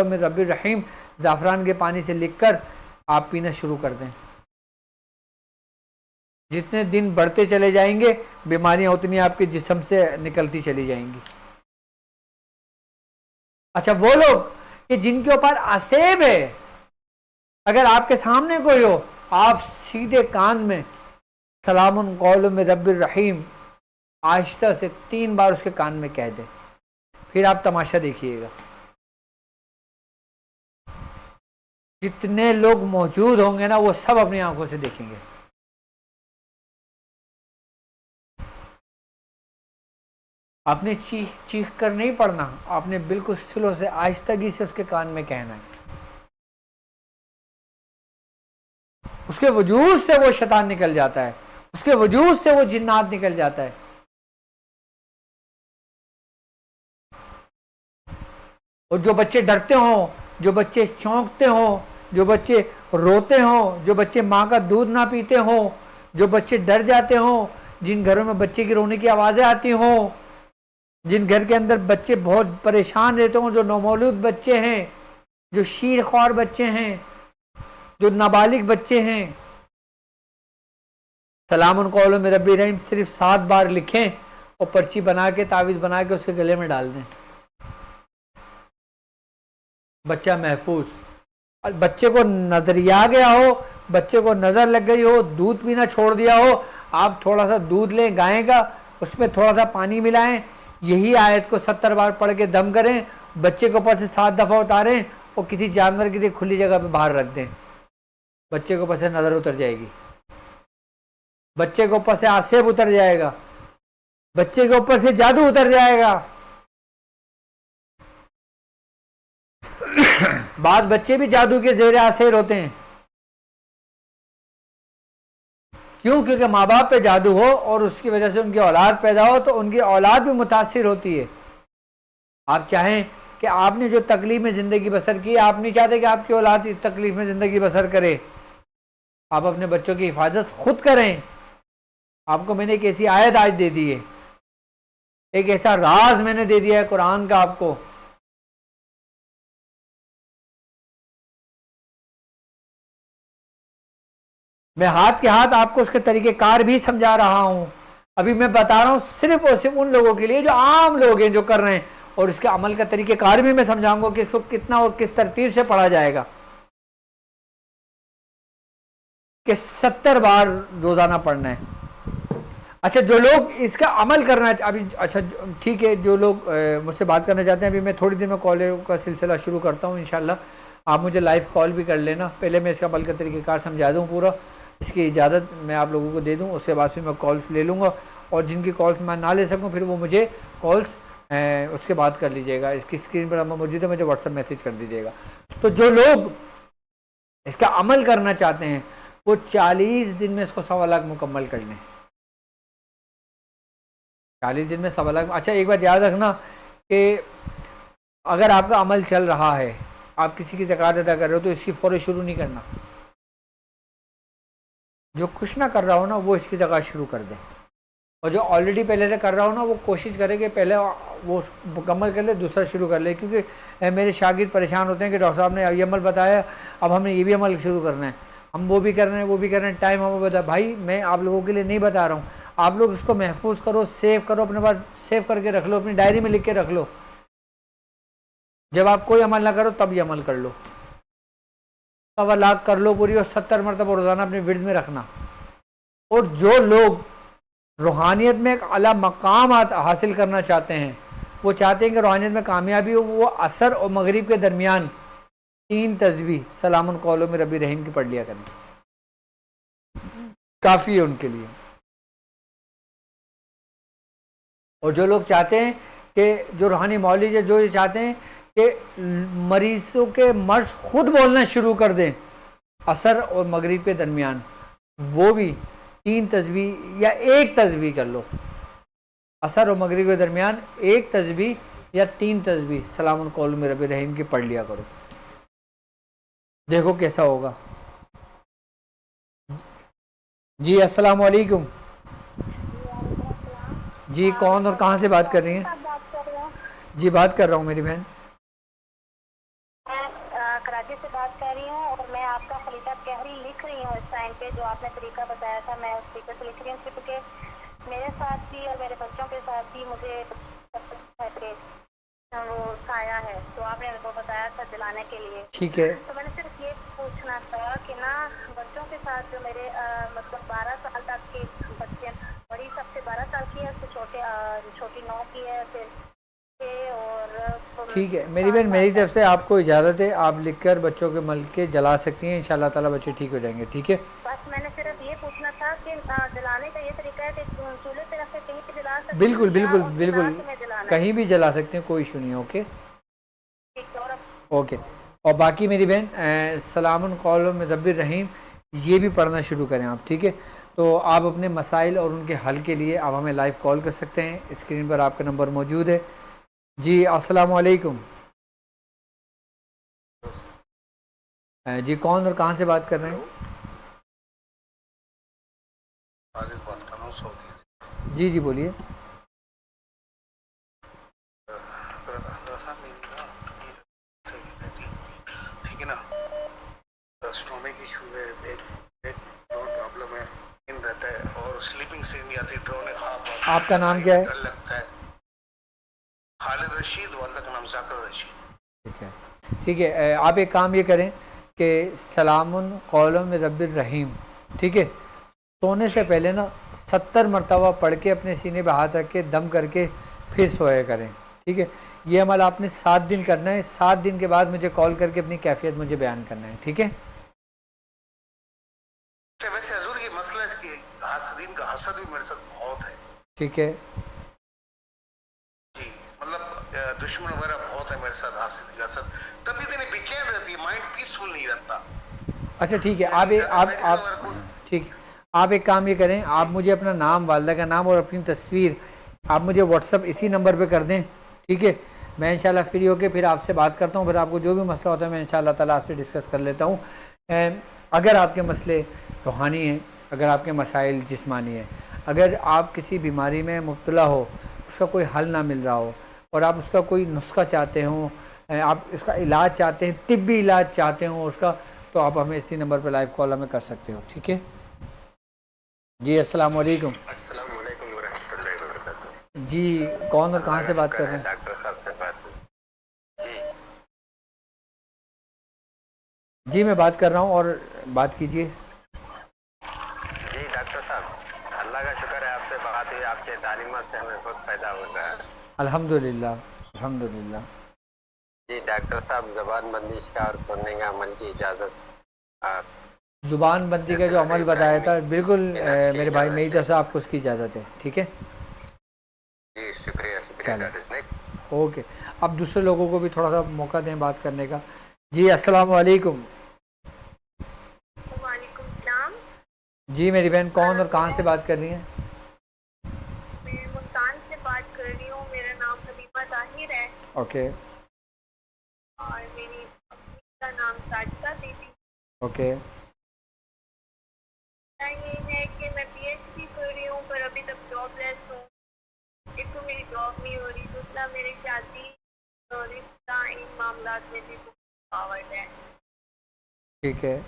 मिर रब्बिर रहीम ज़ाफ़रान के पानी से लिखकर आप पीना शुरू कर दें। जितने दिन बढ़ते चले जाएंगे बीमारियां उतनी आपके जिस्म से निकलती चली जाएंगी। अच्छा, वो लोग कि जिनके ऊपर आसेब है, अगर आपके सामने कोई हो, आप सीधे कान में सलामुन कौलुम मिर रब्बिर रहीम आहिस्ता से 3 बार उसके कान में कह दें, फिर आप तमाशा देखिएगा। जितने लोग मौजूद होंगे ना वो सब अपनी आंखों से देखेंगे। आपने चीख चीख कर नहीं पढ़ना, आपने बिल्कुल स्लो से आहिस्तगी से उसके कान में कहना है। उसके वजूद से वो शैतान निकल जाता है, उसके वजूद से वो जिन्नात निकल जाता है। और जो बच्चे डरते हों, जो बच्चे चौंकते हों, जो बच्चे रोते हों, जो बच्चे माँ का दूध ना पीते हों, जो बच्चे डर जाते हों, जिन घरों में बच्चे की रोने की आवाज़ें आती हों, जिन घर के अंदर बच्चे बहुत परेशान रहते हों, जो नौमौलूद बच्चे हैं, जो शीर ख्वार बच्चे हैं, जो नाबालिग बच्चे हैं, सलामुन कौलुम मिर रब्बिर रहीम सिर्फ 7 बार लिखें और पर्ची बना के तावीज़ बना के उसके गले में डाल दें, बच्चा महफूज। बच्चे को नजरिया आ गया हो, बच्चे को नजर लग गई हो, दूध पीना छोड़ दिया हो, आप थोड़ा सा दूध लें गाय का, उसमें थोड़ा सा पानी मिलाएं, यही आयत को 70 बार पढ़ के दम करें, बच्चे के ऊपर से 7 दफ़ा उतारें और किसी जानवर के लिए खुली जगह पे बाहर रख दें, बच्चे के ऊपर से नज़र उतर जाएगी, बच्चे के ऊपर से आसेब उतर जाएगा, बच्चे के ऊपर से जादू उतर जाएगा। बाद बच्चे भी जादू के ज़ेरे आसेर होते हैं। क्यों? क्योंकि माँ बाप पे जादू हो और उसकी वजह से उनकी औलाद पैदा हो तो उनकी औलाद भी मुतासिर होती है। आप चाहें कि आपने जो तकलीफ में ज़िंदगी बसर की, आप नहीं चाहते कि आपकी औलाद इस तकलीफ में ज़िंदगी बसर करे। आप अपने बच्चों की हिफाजत खुद करें। आपको मैंने एक ऐसी आयत आज दे दी है, एक ऐसा राज मैंने दे दिया है कुरान का आपको, मैं हाथ के हाथ आपको उसके तरीक़ेकार भी समझा रहा हूं। अभी मैं बता रहा हूं सिर्फ और सिर्फ उन लोगों के लिए जो आम लोग हैं, जो कर रहे हैं, और इसके अमल का तरीक़ेकार भी मैं समझाऊंगा कि इसको कितना और किस तरतीब से पढ़ा जाएगा, कि 70 बार रोजाना पढ़ना है। अच्छा, जो लोग इसका अमल करना अभी, अच्छा ठीक है, जो लोग मुझसे बात करना चाहते हैं, अभी मैं थोड़ी देर में कॉल का सिलसिला शुरू करता हूँ इंशाल्लाह। आप मुझे लाइव कॉल भी कर लेना, पहले मैं इसका अमल का तरीक़ेकार समझा दूँ पूरा, इसकी इजाज़त मैं आप लोगों को दे दूँ, उसके बाद फिर मैं कॉल्स ले लूँगा, और जिनकी कॉल्स मैं ना ले सकूँ फिर वो मुझे कॉल्स उसके बाद कर लीजिएगा। इसकी स्क्रीन पर मौजूद है, मुझे व्हाट्सएप मैसेज कर दीजिएगा। तो जो लोग इसका अमल करना चाहते हैं वो 40 दिन में इसको 1.25 लाख मुकम्मल कर लें। 40 दिन में 1.25 लाख। अच्छा, एक बात याद रखना कि अगर आपका अमल चल रहा है, आप किसी की ज़कात अदा कर रहे हो, तो इसकी फ़ौरन शुरू नहीं करना। जो कुछ ना कर रहा हो ना वो इसकी ज़कात शुरू कर दे, और जो ऑलरेडी पहले से कर रहा हो ना वो कोशिश करे कि पहले वो मुकम्मल कर ले, दूसरा शुरू कर ले। क्योंकि मेरे शागिर्द परेशान होते हैं कि डॉक्टर साहब ने ये अमल बताया, अब हमने ये भी अमल शुरू करना है, हम वो भी कर रहे हैं, वो भी कर रहे हैं, टाइम हमें बता। भाई मैं आप लोगों के लिए नहीं बता रहा हूँ, आप लोग इसको महफूज करो, सेव करो, अपने पास सेव करके रख लो, अपनी डायरी में लिख के रख लो। जब आप कोई अमल ना करो तब ये अमल कर लो, 1.25 लाख कर लो पूरी, और 70 मरतबा रोज़ाना अपने विर्द में रखना। और जो लोग रूहानियत में एक आला मकाम हासिल करना चाहते हैं, वो चाहते हैं कि रूहानियत में कामयाबी हो, वो असर और मगरिब के दरमियान 3 तस्बीह सलामुन कौलो में रब्बी रहीम की पढ़ लिया करें, काफ़ी है उनके लिए। और जो लोग चाहते हैं कि जो रूहानी मौलवी है, जो ये चाहते हैं कि मरीजों के मर्ज खुद बोलना शुरू कर दें असर और मगरिब के दरमियान, वो भी 3 तस्बीह या 1 तस्बीह कर लो। असर और मगरिब के दरमियान 1 तस्बीह या 3 तस्बीह सलामुन कौल में रब्बी रहीम की पढ़ लिया करो, देखो कैसा होगा। जी अस्सलाम वालेकुम। जी कौन और कहाँ से बात कर रही हैं? जी बात कर रहा हूँ मेरी बहन। मैं कराची से बात कर रही हूँ, और मैं आपका खलीफा कहरी लिख रही हूँ इस टाइम पे, जो आपने तरीका बताया था मैं उस तरीके से लिख रही हूँ, क्योंकि मेरे साथ भी और मेरे बच्चों के साथ भी मुझे वो खाया है, तो आपने मेरे को बताया था दिलाने के लिए। ठीक है, तो मैंने सिर्फ ये पूछना था कि ना बच्चों के साथ जो मेरे मतलब 12 साल तक के बच्चे, बड़ी सबसे 12 साल की है, उससे छोटी 9 की है, फिर और ठीक है मेरी बहन, मेरी तरफ से आपको इजाज़त है, आप लिखकर बच्चों के मल के जला सकती हैं, इंशाल्लाह ताला बच्चे ठीक हो जाएंगे। ठीक है, बस मैंने सिर्फ ये पूछना था कि जलाने का ये तरीका है कि चूल्हे पे रख के कहीं पे जला सकते हैं? बिल्कुल बिल्कुल बिल्कुल, कहीं भी जला सकते हैं, कोई इशू नहीं है। Okay okay. और बाकी मेरी बहन सलामुन कौल में रब्बी रहीम ये भी पढ़ना शुरू करें आप। ठीक है, तो आप अपने मसाइल और उनके हल के लिए आप हमें लाइव कॉल कर सकते हैं, स्क्रीन पर आपका नंबर मौजूद है। जी अस्सलाम वालेकुम। जी कौन और कहाँ से बात कर रहे हैं? बात कर रहा हूँ सऊदी। जी जी बोलिए। ठीक है ना, स्टोमिक इशू है, एक प्रॉब्लम है, इन रहता है, और स्लीपिंग से नहीं आती, ड्रोन ख्वाब। आपका नाम क्या है? डर लगता है। खालिद रशीद, वालदा का नाम जाकिर रशीद। ठीक है, ठीक है। आप एक काम ये करें कि सलामुन कौलम में रब्बिर रहीम, ठीक है, सोने से पहले ना 70 मरतबा पढ़ के अपने सीने पे हाथ रख के दम करके फिर सोया करें। ठीक है, ये अमल आपने 7 दिन करना है। 7 दिन के बाद मुझे कॉल करके अपनी कैफियत मुझे बयान करना है। ठीक है, वैसे हजूर ये मसला है कि हासदीन का हसद भी मेरे साथ बहुत है। ठीक है जी, मतलब दुश्मन वगैरह बहुत है मेरे साथ, हासिद का हसद, तबीयत इतनी बेचैन रहती है, माइंड पीसफुल नहीं रहता। अच्छा ठीक है, आप ठीक है, आप एक काम ये करें, आप मुझे अपना नाम, वालदा का नाम और अपनी तस्वीर आप मुझे व्हाट्सअप इसी नंबर पे कर दें। ठीक है, मैं इंशाल्लाह फ्री होकर फिर आपसे बात करता हूँ, फिर आपको जो भी मसला होता है मैं इंशाल्लाह ताला आपसे डिस्कस कर लेता हूँ। अगर आपके मसले रूहानी हैं, अगर आपके मसाइल जिस्मानी हैं, अगर आप किसी बीमारी में मुब्तला हो, उसका कोई हल ना मिल रहा हो, और आप उसका कोई नुस्खा चाहते हो, आप इसका इलाज चाहते हैं, तिब्बी इलाज चाहते हो उसका, तो आप हमें इसी नंबर पर लाइव कॉल हमें कर सकते हो। ठीक है जी, अस्सलाम वालेकुम। अस्सलाम वालेकुम वरहमतुल्लाहि वबरकातुहू। जी कौन और कहाँ से बात कर रहे हैं? डॉक्टर साहब से बात जी जी मैं बात कर रहा हूँ, और बात कीजिए। जी डॉक्टर साहब, अल्लाह का शुक्र है आपसे बात हुई, आपके तालीमात से हमें बहुत फ़ायदा हो रहा है। अल्हम्दुलिल्लाह अल्हम्दुलिल्लाह। जी डॉक्टर साहब, ज़बान बंदिश का और खोलने का अमल की इजाज़त, ज़ुबान बंदी का जो अमल बताया था, बिल्कुल मेरे भाई मेरी तरफ से आपको उसकी इजाज़त है। ठीक है जी शुक्रिया शुक्रिया डॉक्टर। ओके, अब दूसरे लोगों को भी थोड़ा सा मौका दें बात करने का। जी अस्सलाम वालेकुम। वालेकुम सलाम। जी मेरी बहन, कौन और कहाँ से बात कर रही हैं? मैं मुल्तान से बात कर रही हूँ, मेरा नाम हबीबा ताहिर है। Okay okay. ये है कि मैं पीएचडी कर रही हूँ पर अभी तक जॉबलेस हूँ। एक तो मेरी जॉब नहीं हो रही, दूसरा मेरी शादी और रिश्ता, इन मामलात में भी रुकावट है। ठीक है,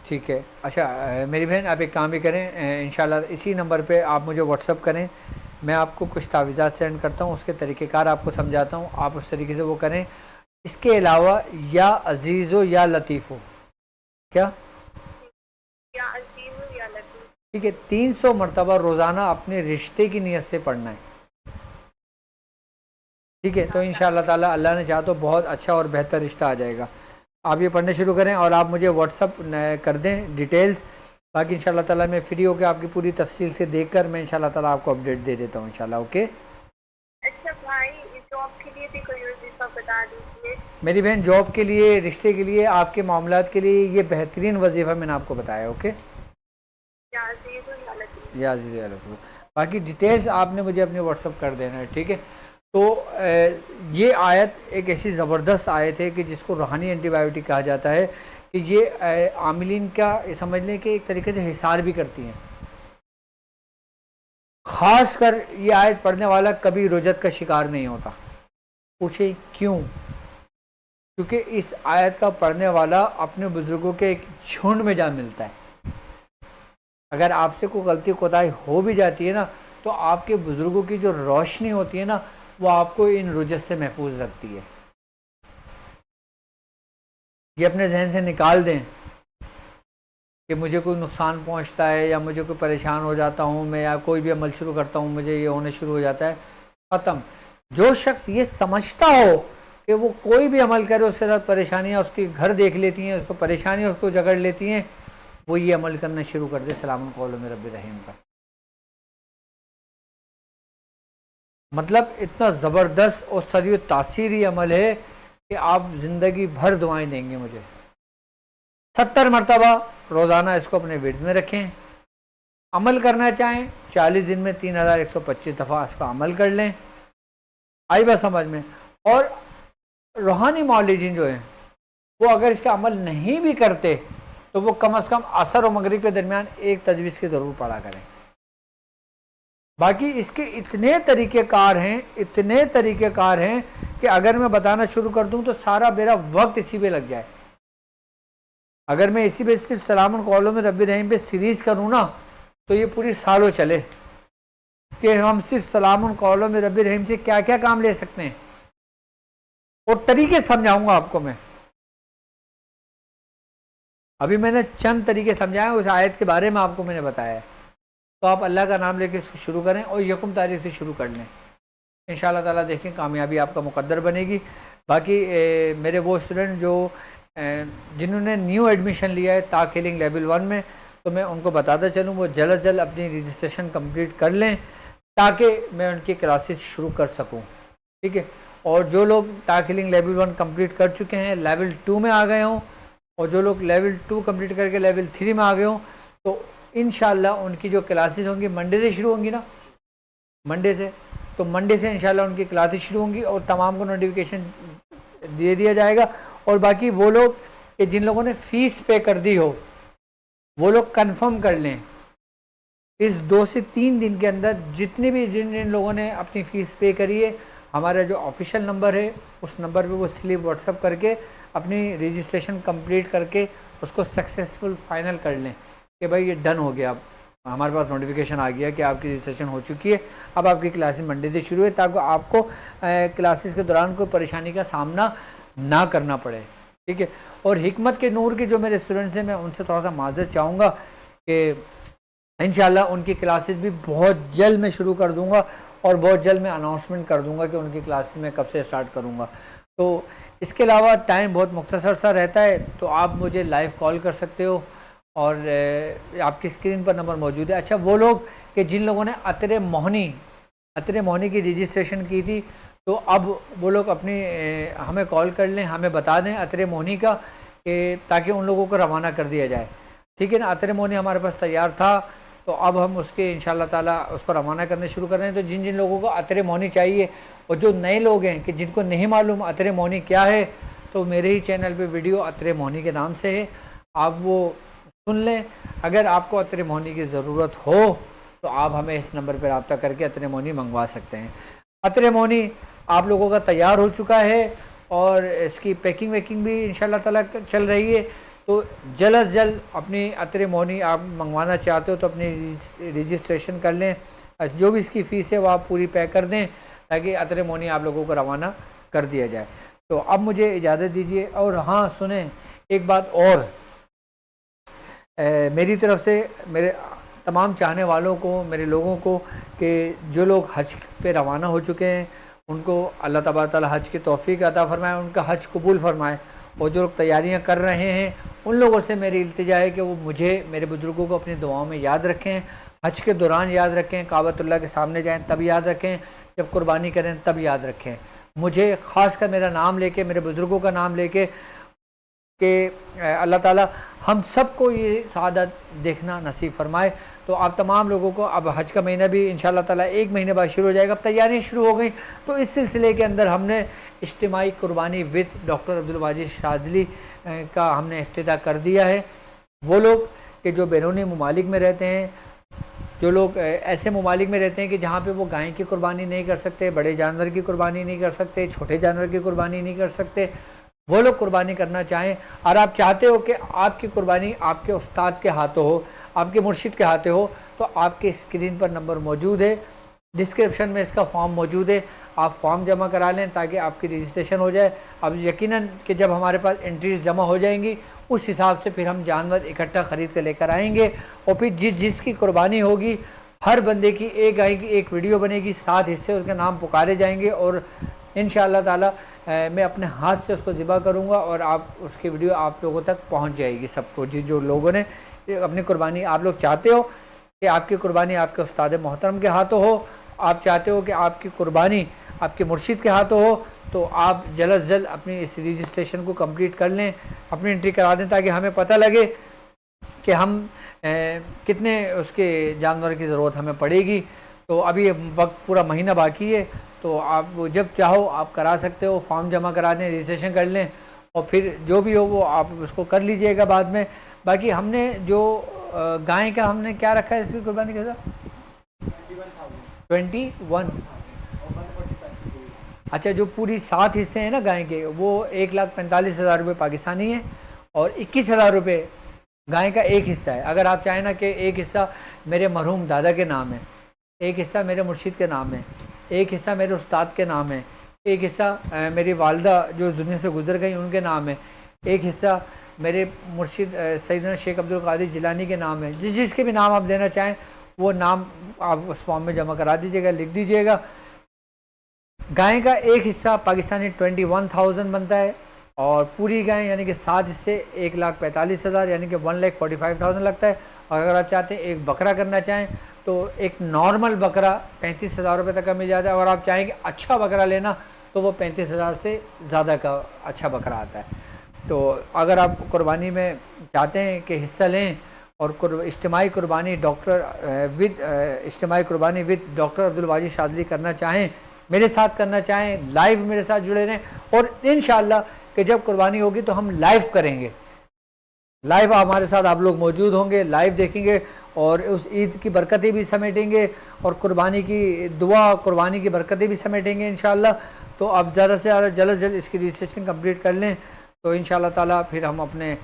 ठीक है। अच्छा मेरी बहन, आप एक काम भी करें, इंशाल्लाह इसी नंबर पे आप मुझे व्हाट्सअप करें, मैं आपको कुछ तावीज़ात सेंड करता हूँ, उसके तरीक़ेकार आपको समझाता हूँ, आप उस तरीके से वो करें। इसके अलावा या अजीज़ हो या लतीफ़ हो, क्या या अजीज हो या लतीफ। ठीक है, 300 मरतबा रोज़ाना अपने रिश्ते की नीयत से पढ़ना है। ठीक है, तो इंशाअल्लाह ताला अल्लाह ने चाहा तो बहुत अच्छा और बेहतर रिश्ता आ जाएगा। आप ये पढ़ने शुरू करें और आप मुझे व्हाट्सअप कर दें डिटेल्स, बाकी इंशाअल्लाह ताला मैं फ्री होकर आपकी पूरी तफसील से देखकर मैं इंशाअल्लाह ताला आपको अपडेट दे देता हूँ इंशाअल्लाह। ओके। अच्छा भाई, जॉब के लिए भी कोई वजीफा बता दीजिए। मेरी बहन, जॉब के लिए, रिश्ते के लिए, आपके मामलात के लिए ये बेहतरीन वजीफ़ा मैंने आपको बताया। ओके, या अजीज हो या लतीफ। या अज़ीज़ या लतीफ़, बाकी डिटेल्स आपने मुझे अपने व्हाट्सअप कर देना है। ठीक है, तो ये आयत एक ऐसी ज़बरदस्त आयत है कि जिसको रूहानी एंटीबायोटिक कहा जाता है, कि ये आमिलीन का समझ लें कि एक तरीके से हिसार भी करती हैं। ख़ास कर ये आयत पढ़ने वाला कभी रुजत का शिकार नहीं होता। पूछे क्यों? क्योंकि इस आयत का पढ़ने वाला अपने बुज़ुर्गों के एक झुंड में जा मिलता है। अगर आपसे कोई गलती कोताही हो भी जाती है ना, तो आपके बुज़ुर्गों की जो रोशनी होती है ना, वो आपको इन रुजत से महफूज रखती है। ये अपने जहन से निकाल दें कि मुझे कोई नुकसान पहुंचता है या मुझे कोई परेशान हो जाता हूं मैं, या कोई भी अमल शुरू करता हूं मुझे ये होने शुरू हो जाता है, ख़त्म। जो शख्स ये समझता हो कि वो कोई भी अमल करे उसके साथ परेशानियाँ उसके घर देख लेती हैं, उसको परेशानियाँ उसको जकड़ लेती हैं, वो ये अमल करना शुरू कर दे सलामुन कौलुम मिर रब्बिर रहीम का। मतलब इतना ज़बरदस्त और सदी तासीरी अमल है कि आप ज़िंदगी भर दुआएं देंगे मुझे। 70 मरतबा रोज़ाना इसको अपने विर्द में रखें। अमल करना चाहें 40 दिन में 3125 दफ़ा इसका अमल कर लें। आई बात समझ में? और रूहानी मौलिदीन जो हैं वो अगर इसका अमल नहीं भी करते तो वो कम अज़ कम असर और मगरिब के दरमियान एक तजवीज़ की ज़रूर पढ़ा करें। बाकी इसके इतने तरीक़ेकार हैं, इतने तरीक़ेकार हैं कि अगर मैं बताना शुरू कर दूं तो सारा मेरा वक्त इसी पे लग जाए। अगर मैं इसी पे सिर्फ सलामुन कौलुम मिर रब्बिर रहीम पे सीरीज़ करूं ना, तो ये पूरी सालों चले कि हम सिर्फ सलामुन कौलुम मिर रब्बिर रहीम से क्या क्या काम ले सकते हैं, और तरीके समझाऊंगा आपको मैं। अभी मैंने चंद तरीके समझाए, उस आयत के बारे में आपको मैंने बताया है। तो आप अल्लाह का नाम लेके इसको शुरू करें और यकुम तारीख से शुरू कर लें। इंशाअल्लाह ताला देखें कामयाबी आपका मुकद्दर बनेगी। बाकी मेरे वो स्टूडेंट जो जिन्होंने न्यू एडमिशन लिया है ताकिलिंग लेवल 1 में, तो मैं उनको बताता चलूँ वो जल्द से जल्द अपनी रजिस्ट्रेशन कंप्लीट कर लें ताकि मैं उनकी क्लासेस शुरू कर सकूँ। ठीक है, और जो लोग ताकिलिंग लेवल 1 कंप्लीट कर चुके हैं लेवल 2 में आ गए हों, और जो लोग लेवल 2 कंप्लीट करके लेवल 3 में आ गए हों, तो इंशाल्लाह उनकी जो क्लासेस होंगी मंडे से शुरू होंगी ना, मंडे से, तो मंडे से इंशाल्लाह उनकी क्लासेस शुरू होंगी और तमाम को नोटिफिकेशन दे दिया जाएगा। और बाकी वो लोग कि जिन लोगों ने फ़ीस पे कर दी हो वो लोग कंफर्म कर लें इस 2 से 3 दिन के अंदर, जितने भी जिन लोगों ने अपनी फ़ीस पे करी है, हमारा जो ऑफिशियल नंबर है उस नंबर पे वो स्लिप व्हाट्सअप करके अपनी रजिस्ट्रेशन कंप्लीट करके उसको सक्सेसफुल फाइनल कर लें कि भाई ये डन हो गया, अब हमारे पास नोटिफिकेशन आ गया कि आपकी रजिस्ट्रेशन हो चुकी है, अब आपकी क्लासेस मंडे से शुरू है, ताकि आपको क्लासेस के दौरान कोई परेशानी का सामना ना करना पड़े। ठीक है, और हिकमत के नूर के जो मेरे स्टूडेंट्स हैं मैं उनसे थोड़ा सा माजरत चाहूँगा कि इंशाल्लाह उनकी क्लासेस भी बहुत जल्द मैं शुरू कर दूँगा और बहुत जल्द मैं अनाउंसमेंट कर दूँगा कि उनकी क्लासेस मैं कब से स्टार्ट करूँगा। तो इसके अलावा टाइम बहुत मुख्तसर सा रहता है, तो आप मुझे लाइव कॉल कर सकते हो और आपकी स्क्रीन पर नंबर मौजूद है। अच्छा, वो लोग कि जिन लोगों ने अतरे मोहनी की रजिस्ट्रेशन की थी, तो अब वो लोग अपनी हमें कॉल कर लें, हमें बता दें अतरे मोहनी का, ताकि उन लोगों को रवाना कर दिया जाए। ठीक है ना, अतरे मोहनी हमारे पास तैयार था, तो अब हम उसके इंशाल्लाह ताला उसको रवाना करने शुरू कर रहे हैं। तो जिन जिन लोगों को अतरे मोहनी चाहिए और जो नए लोग हैं कि जिनको नहीं मालूम अतरे मोहनी क्या है, तो मेरे ही चैनल पे वीडियो अतरे मोहनी के नाम से है, आप वो सुन लें। अगर आपको अतरे मोहनी की ज़रूरत हो तो आप हमें इस नंबर पर रब्ता करके अतरे मोहनी मंगवा सकते हैं। अतरे मोहनी आप लोगों का तैयार हो चुका है और इसकी पैकिंग वैकिंग भी इंशाल्लाह ताला चल रही है। तो जल्द से जल्द अपनी अतरे मोहनी आप मंगवाना चाहते हो तो अपनी रजिस्ट्रेशन कर लें, जो भी इसकी फ़ीस है वो आप पूरी पे कर दें ताकि अतरे मोहनी आप लोगों को रवाना कर दिया जाए। तो अब मुझे इजाज़त दीजिए। और हाँ सुने, एक बात और, मेरी तरफ से मेरे तमाम चाहने वालों को, मेरे लोगों को, कि जो लोग हज पे रवाना हो चुके हैं उनको अल्लाह तबारक तआला हज की तौफीक अता फरमाए, उनका हज कबूल फरमाए। और जो लोग तैयारियां कर रहे हैं उन लोगों से मेरी इल्तिजा है कि वो मुझे, मेरे बुज़ुर्गों को अपनी दुआओं में याद रखें, हज के दौरान याद रखें, काबतुल्लाह के सामने जाएँ तब याद रखें, जब कुर्बानी करें तब याद रखें। मुझे ख़ास कर मेरा नाम लेके, मेरे बुज़ुर्गों का नाम लेके कि अल्लाह ताला हम सबको ये सआदत देखना नसीब फरमाए। तो आप तमाम लोगों को, अब हज का महीना भी इंशाअल्लाह ताला 1 महीने बाद शुरू हो जाएगा, अब तैयारियाँ शुरू हो गई। तो इस सिलसिले के अंदर हमने इज्तिमाई कुर्बानी विद डॉक्टर अब्दुल वाजिद शाज़िली का हमने इफ्तिताह कर दिया है। वो लोग कि जो बैरूनी ममालिक में रहते हैं, जो लोग ऐसे ममालिक में रहते हैं कि जहाँ पे वो गाय की कुर्बानी नहीं कर सकते, बड़े जानवर की कुर्बानी नहीं कर सकते, छोटे जानवर की कुर्बानी नहीं कर सकते, वो लोग कुर्बानी करना चाहें और आप चाहते हो कि आपकी कुर्बानी आपके उस्ताद के हाथों हो, आपके मुर्शिद के हाथों हो, तो आपके स्क्रीन पर नंबर मौजूद है, डिस्क्रिप्शन में इसका फॉर्म मौजूद है, आप फॉर्म जमा करा लें ताकि आपकी रजिस्ट्रेशन हो जाए। अब यकीनन कि जब हमारे पास एंट्रीज जमा हो जाएंगी उस हिसाब से फिर हम जानवर इकट्ठा ख़रीद कर लेकर आएंगे और फिर जिसकी कुर्बानी होगी हर बंदे की एक गाय की एक वीडियो बनेगी, 7 हिस्से उसके नाम पुकारे जाएंगे और इंशाअल्लाह ताला मैं अपने हाथ से उसको ज़िबा करूँगा और आप उसकी वीडियो आप लोगों तक पहुँच जाएगी सबको। जो लोगों ने अपनी कुर्बानी, आप लोग चाहते हो कि आपकी कुर्बानी आपके उस्ताद मोहतरम के हाथों हो, आप चाहते हो कि आपकी कुर्बानी आपके मुर्शिद के हाथों हो, तो आप जल्द से जल्द अपनी इस रजिस्ट्रेशन को कंप्लीट कर लें, अपनी एंट्री करा दें ताकि हमें पता लगे कि हम कितने उसके जानवर की ज़रूरत हमें पड़ेगी। तो अभी वक्त पूरा महीना बाकी है, तो आप जब चाहो आप करा सकते हो, फॉर्म जमा करा दें, रजिस्ट्रेशन कर लें और फिर जो भी हो वो आप उसको कर लीजिएगा बाद में। बाकी हमने जो गाय का हमने क्या रखा है इसकी कुर्बानी के साथ 21। अच्छा, जो पूरी 7 हिस्से हैं ना गाय के, वो 1,45,000 रुपये पाकिस्तानी है और 21,000 रुपये गाय का एक हिस्सा है। अगर आप चाहें ना कि एक हिस्सा मेरे मरहूम दादा के नाम है, एक हिस्सा मेरे मुर्शिद के नाम है, एक हिस्सा मेरे उस्ताद के नाम है, एक हिस्सा मेरी वालदा जो इस दुनिया से गुजर गई उनके नाम है, एक हिस्सा मेरे मुर्शिद सैयदना शेख अब्दुल कादिर जिलानी के नाम है। जिसके भी नाम आप देना चाहें वो नाम आप उस फॉर्म में जमा करा दीजिएगा, लिख दीजिएगा। गाय का एक हिस्सा पाकिस्तानी 21,000 बनता है और पूरी गाय यानी कि 7 हिस्से 1,45,000 यानी कि 1,45,000 लगता है। और अगर आप चाहते हैं एक बकरा करना चाहें तो एक नॉर्मल बकरा 35,000 रुपये तक का मिल जाता है। अगर आप चाहें कि अच्छा बकरा लेना तो वो 35,000 से ज़्यादा का अच्छा बकरा आता है। तो अगर आप कुर्बानी में चाहते हैं कि हिस्सा लें और इज्तिमाई कुर्बानी इज्तिमाई कुर्बानी विद डॉक्टर अब्दुल वाजिद शाज़िली करना चाहें, मेरे साथ करना चाहें, लाइव मेरे साथ जुड़े रहें और इंशाअल्लाह कि जब कुर्बानी होगी तो हम लाइव करेंगे, लाइव हमारे साथ आप लोग मौजूद होंगे, लाइव देखेंगे और उस ईद की बरकतें भी समेटेंगे और कुर्बानी की दुआ, कुर्बानी की बरकतें भी समेटेंगे इंशाअल्लाह। तो आप ज़्यादा से ज़्यादा जल्द से जल्द इसकी रजिस्ट्रेशन कंप्लीट कर लें तो इंशाअल्लाह ताला फिर हम अपने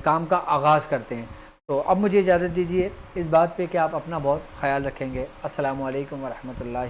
काम का आगाज़ करते हैं। तो अब मुझे इजाज़त दीजिए इस बात पे कि आप अपना बहुत ख्याल रखेंगे। अस्सलामु अलैकुम व रहमतुल्लाहि।